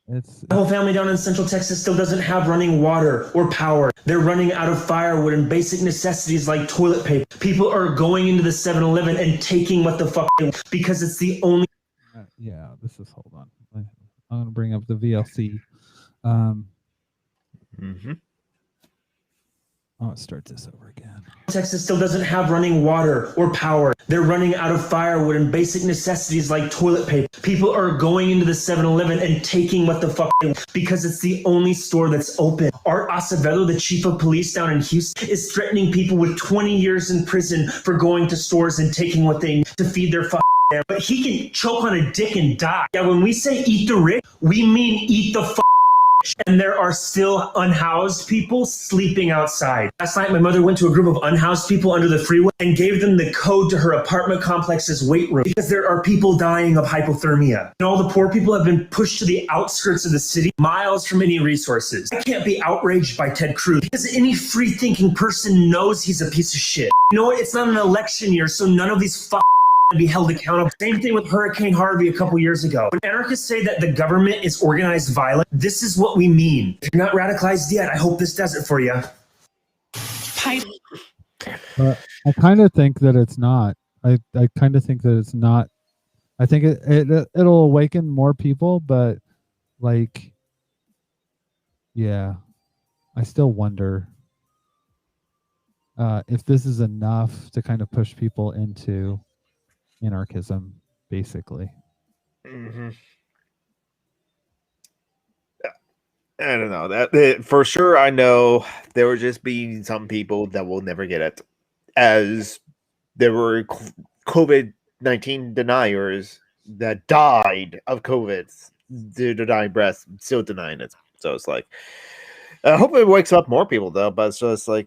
My whole family down in Central Texas still doesn't have running water or power. They're running out of firewood and basic necessities like toilet paper. People are going into the 7-Eleven and taking what the fuck they want because it's the only. Yeah, this is, hold on. I'm going to bring up the VLC. Let's start this over again. Texas still doesn't have running water or power. They're running out of firewood and basic necessities like toilet paper. People are going into the 7-Eleven and taking what the fuck they want because it's the only store that's open. Art Acevedo, the chief of police down in Houston, is threatening people with 20 years in prison for going to stores and taking what they need to feed their fucking family. But he can choke on a dick and die. Yeah, when we say eat the rich, we mean eat the fuck. And there are still unhoused people sleeping outside. Last night, my mother went to a group of unhoused people under the freeway and gave them the code to her apartment complex's weight room because there are people dying of hypothermia. And all the poor people have been pushed to the outskirts of the city, miles from any resources. I can't be outraged by Ted Cruz because any free-thinking person knows he's a piece of shit. You know what? It's not an election year, so none of these be held accountable. Same thing with Hurricane Harvey a couple years ago. When anarchists say that the government is organized violence, this is what we mean. If you're not radicalized yet, I hope this does it for you. I kind of think that it's not. I kind of think that it's not. I think it'll awaken more people, but like, yeah, I still wonder if this is enough to kind of push people into anarchism, basically. I don't know that for sure. I know there will just be some people that will never get it, as there were COVID-19 deniers that died of COVID. They're denying breast, still denying it. So it's like, I hope it wakes up more people though. But it's just like,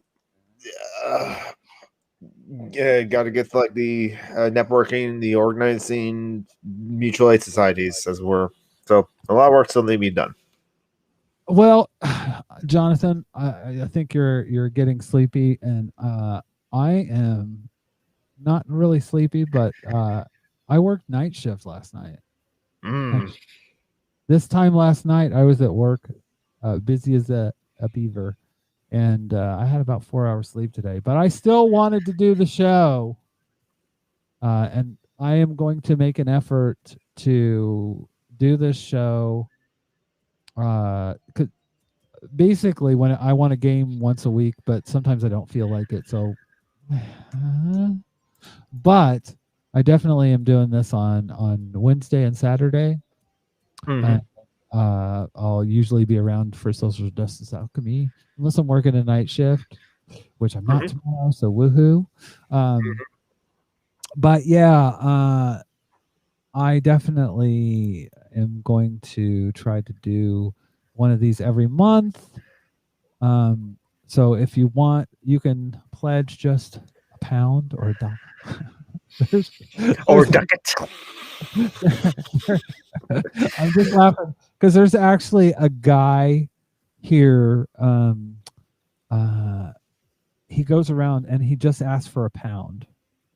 yeah, got to get like the networking, the organizing, mutual aid societies, as we're so a lot of work still need to be done. Well, Jonathan, I think you're getting sleepy, and I am not really sleepy, but I worked night shift last night. This time last night, I was at work, busy as a beaver. And I had about 4 hours sleep today, but I still wanted to do the show. And I am going to make an effort to do this show. 'Cause basically, when I want a game once a week, but sometimes I don't feel like it. So, but I definitely am doing this on Wednesday and Saturday. And, I'll usually be around for Social Justice Alchemy, unless I'm working a night shift, which I'm not tomorrow, so woohoo. But yeah, I definitely am going to try to do one of these every month. So if you want, you can pledge just £1 or $1. Or ducat. I'm just laughing because there's actually a guy here. He goes around and he just asks for £1.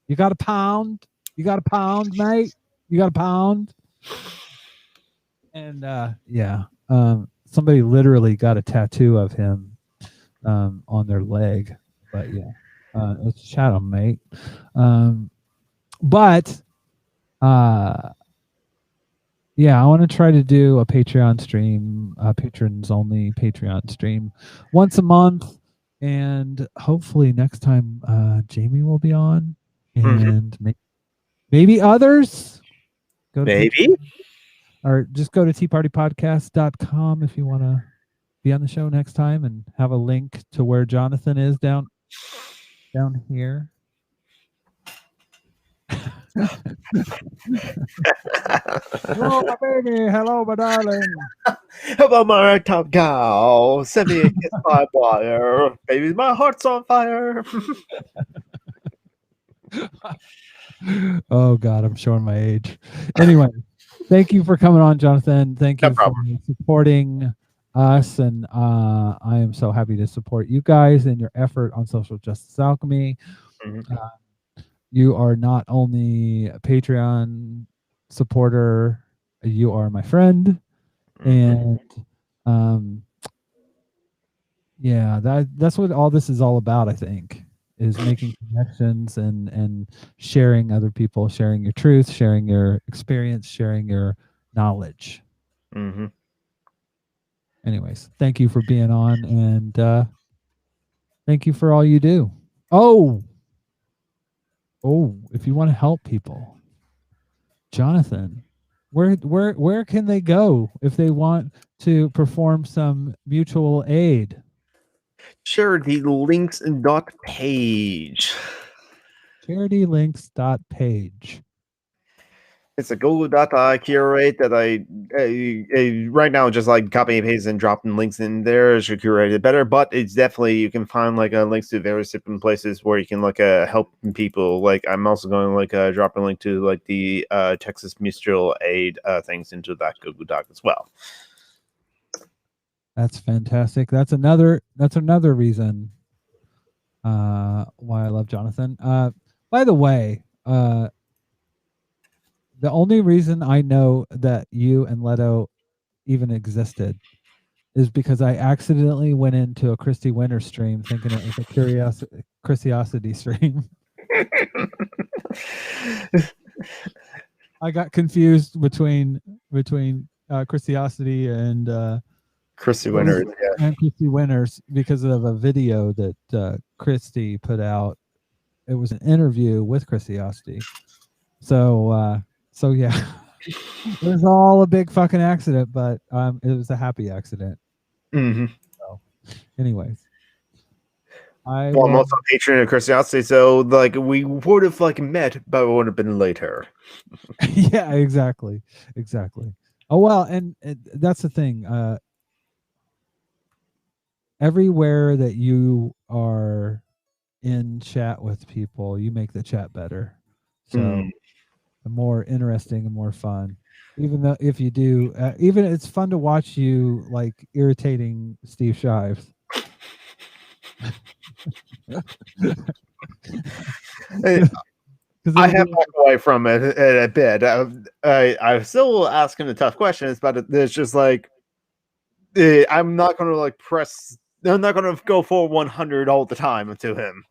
You got £1? You got £1, mate? You got £1? And somebody literally got a tattoo of him on their leg. But yeah, let's chat him, mate. But yeah, I want to try to do a Patreon stream, patrons only Patreon stream once a month. And hopefully next time Jamie will be on, and maybe others. Go to Maybe. or just go to teapartypodcast.com if you want to be on the show next time, and have a link to where Jonathan is down here. Hello, my baby. Hello, my darling. Hello, my top gal. Send me a kiss by wire. Baby, my heart's on fire. Oh God, I'm showing my age. Anyway, thank you for coming on, Jonathan. Thank you for supporting us, and I am so happy to support you guys in your effort on Social Justice Alchemy. You are not only a Patreon supporter, you are my friend, and yeah, that's what all this is all about, I think, is making connections and sharing other people, sharing your truth, sharing your experience, sharing your knowledge. Anyways, thank you for being on, and thank you for all you do. Oh, if you want to help people, Jonathan, where can they go if they want to perform some mutual aid? Charity links dot page. Charitylinks.page. It's a Google Doc I curate that I right now just like copy and paste and dropping links in there to curate it better. But it's definitely, you can find like links to various different places where you can like help people. Like I'm also going to like drop a link to like the Texas Mutual Aid things into that Google Doc as well. That's fantastic. That's another reason why I love Jonathan. By the way, the only reason I know that you and Leto even existed is because I accidentally went into a Christy Winter stream thinking it was a curiosity stream. I got confused between Christiosity and Christy Winters, yeah. and Christy Winters because of a video that Christy put out. It was an interview with Christiosity. So yeah, it was all a big fucking accident, but it was a happy accident. So, anyways, I'm also a patron of Christianity, so like we would have like met, but it would have been later. Yeah, exactly. Oh well, and that's the thing. Everywhere that you are in chat with people, you make the chat better. So the more interesting and more fun. Even though if you do, even it's fun to watch you like irritating Steve Shives. I have backed away from it a bit. I still ask him the tough questions, but there's just like I'm not going to like press. I'm not going to go for 100 all the time to him.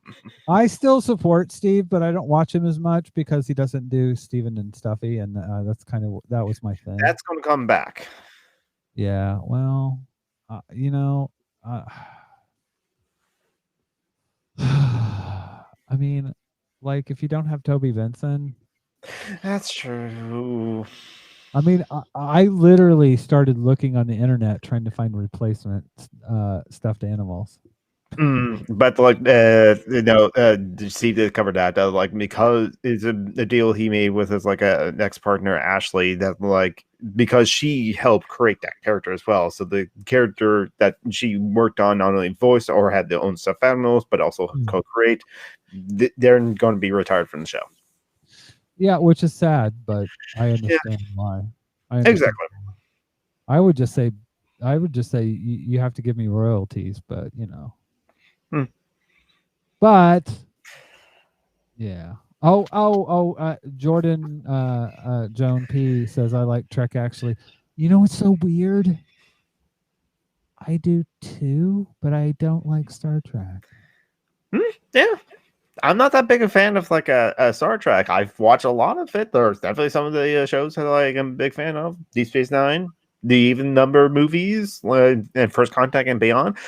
I still support Steve, but I don't watch him as much because he doesn't do Steven and Stuffy, and that was my thing. That's going to come back. Yeah, well, you know, I mean, like if you don't have Toby Vinson, that's true. I mean, I literally started looking on the internet trying to find replacement stuffed animals. But like, Steve did cover that. Like, because it's a deal he made with his like an ex partner Ashley. That like because she helped create that character as well. So the character that she worked on not only voice or had their own stuffed animals, but also co-create. They're going to be retired from the show. Yeah, which is sad, but I understand why. Exactly. I would just say you have to give me royalties, but you know. But yeah. Jordan Joan P says I like Trek actually. You know what's so weird? I do too, but I don't like Star Trek. Yeah. I'm not that big a fan of like a Star Trek. I've watched a lot of it. There's definitely some of the shows that like I'm a big fan of. Deep Space Nine, the even number of movies, and First Contact and beyond.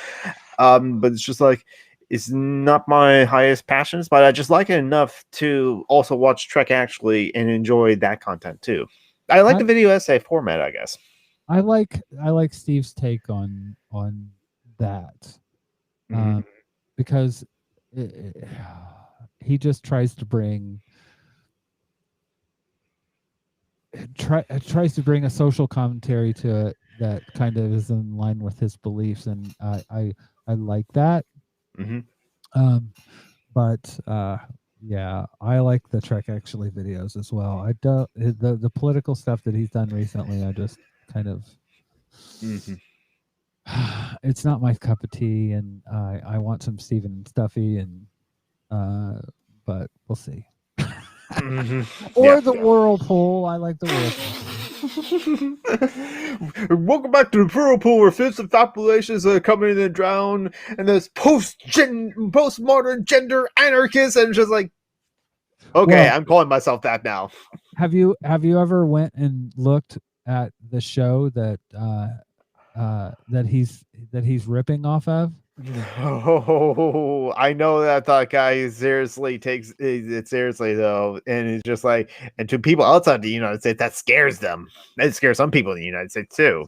But it's just like it's not my highest passions, but I just like it enough to also watch Trek actually and enjoy that content too. I like the video essay format, I guess. I like Steve's take on that, because he just tries to bring tries to bring a social commentary to it that kind of is in line with his beliefs, and I like that. But yeah, I like the Trek actually videos as well. I don't the political stuff that he's done recently. I just kind of it's not my cup of tea, and I want some Steven Stuffy, and but we'll see. Or the whirlpool. I like the whirlpool. Welcome back to the whirlpool, where fifths of populations are coming in and drown, and there's postmodern gender anarchists, and just like, okay, I'm calling myself that now. Have you ever went and looked at the show that he's ripping off of? Oh, I know that guy seriously takes it seriously though, and it's just like, and to people outside the United States, that scares them. That scares some people in the United States too.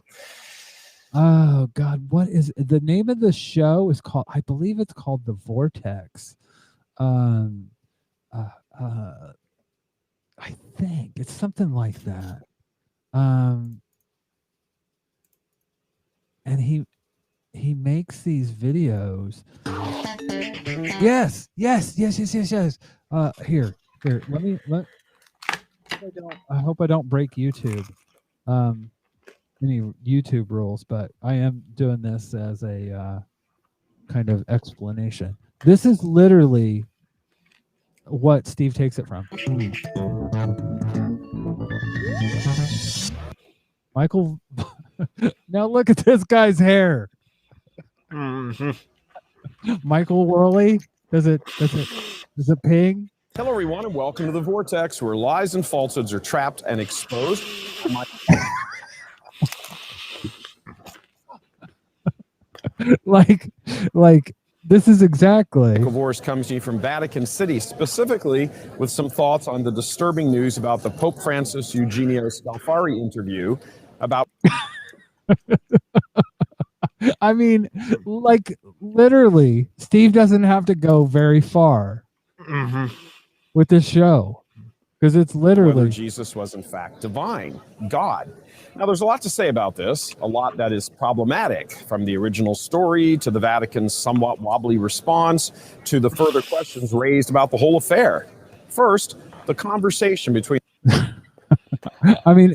Oh God, what is the name of the show? Is called, I believe it's called The Vortex. I think it's something like that. And he makes these videos. Yes. Here. I hope I don't break YouTube. Any YouTube rules, but I am doing this as a kind of explanation. This is literally what Steve takes it from. Michael, now look at this guy's hair. Michael Worley, does it ping? Hello, everyone, and welcome to The Vortex, where lies and falsehoods are trapped and exposed. like this is exactly. Michael Voris comes to you from Vatican City, specifically with some thoughts on the disturbing news about the Pope Francis Eugenio Scalfari interview about. I mean, like literally, Steve doesn't have to go very far with this show, because it's literally whether Jesus was in fact divine, God. Now, there's a lot to say about this, a lot that is problematic, from the original story to the Vatican's somewhat wobbly response to the further questions raised about the whole affair. First, the conversation between. I mean,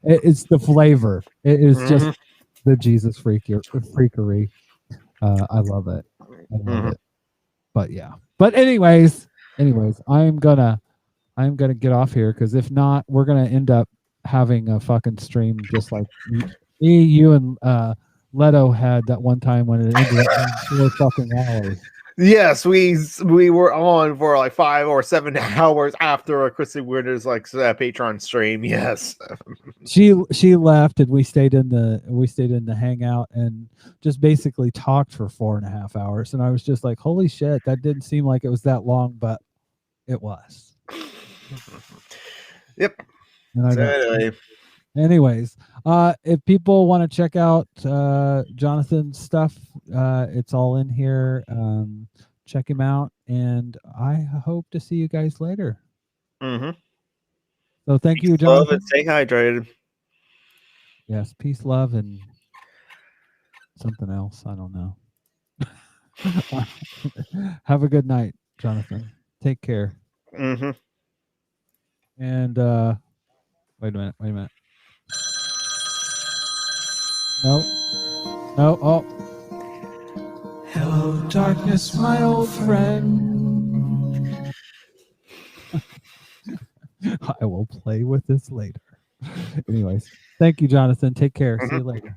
it's the flavor. It is just the Jesus freakery. I love it. But yeah. But anyways, I'm gonna get off here, because if not, we're gonna end up having a fucking stream just like you and Leto had that one time when it ended up in 4 fucking hours. Yes, we were on for like 5 or 7 hours after Christy Winter's like Patron stream. Yes, she left, and we stayed in the hangout and just basically talked for 4.5 hours. And I was just like, holy shit, that didn't seem like it was that long, but it was. Yep. And so anyway, Anyways, if people want to check out Jonathan's stuff, it's all in here. Check him out, and I hope to see you guys later. Mm-hmm. So thank you, Love Jonathan. and stay hydrated. Yes, peace, love, and something else. I don't know. Have a good night, Jonathan. Take care. Mm-hmm. And wait a minute. No. Oh. Hello, darkness, my old friend. I will play with this later. Anyways, thank you, Jonathan. Take care. See you later.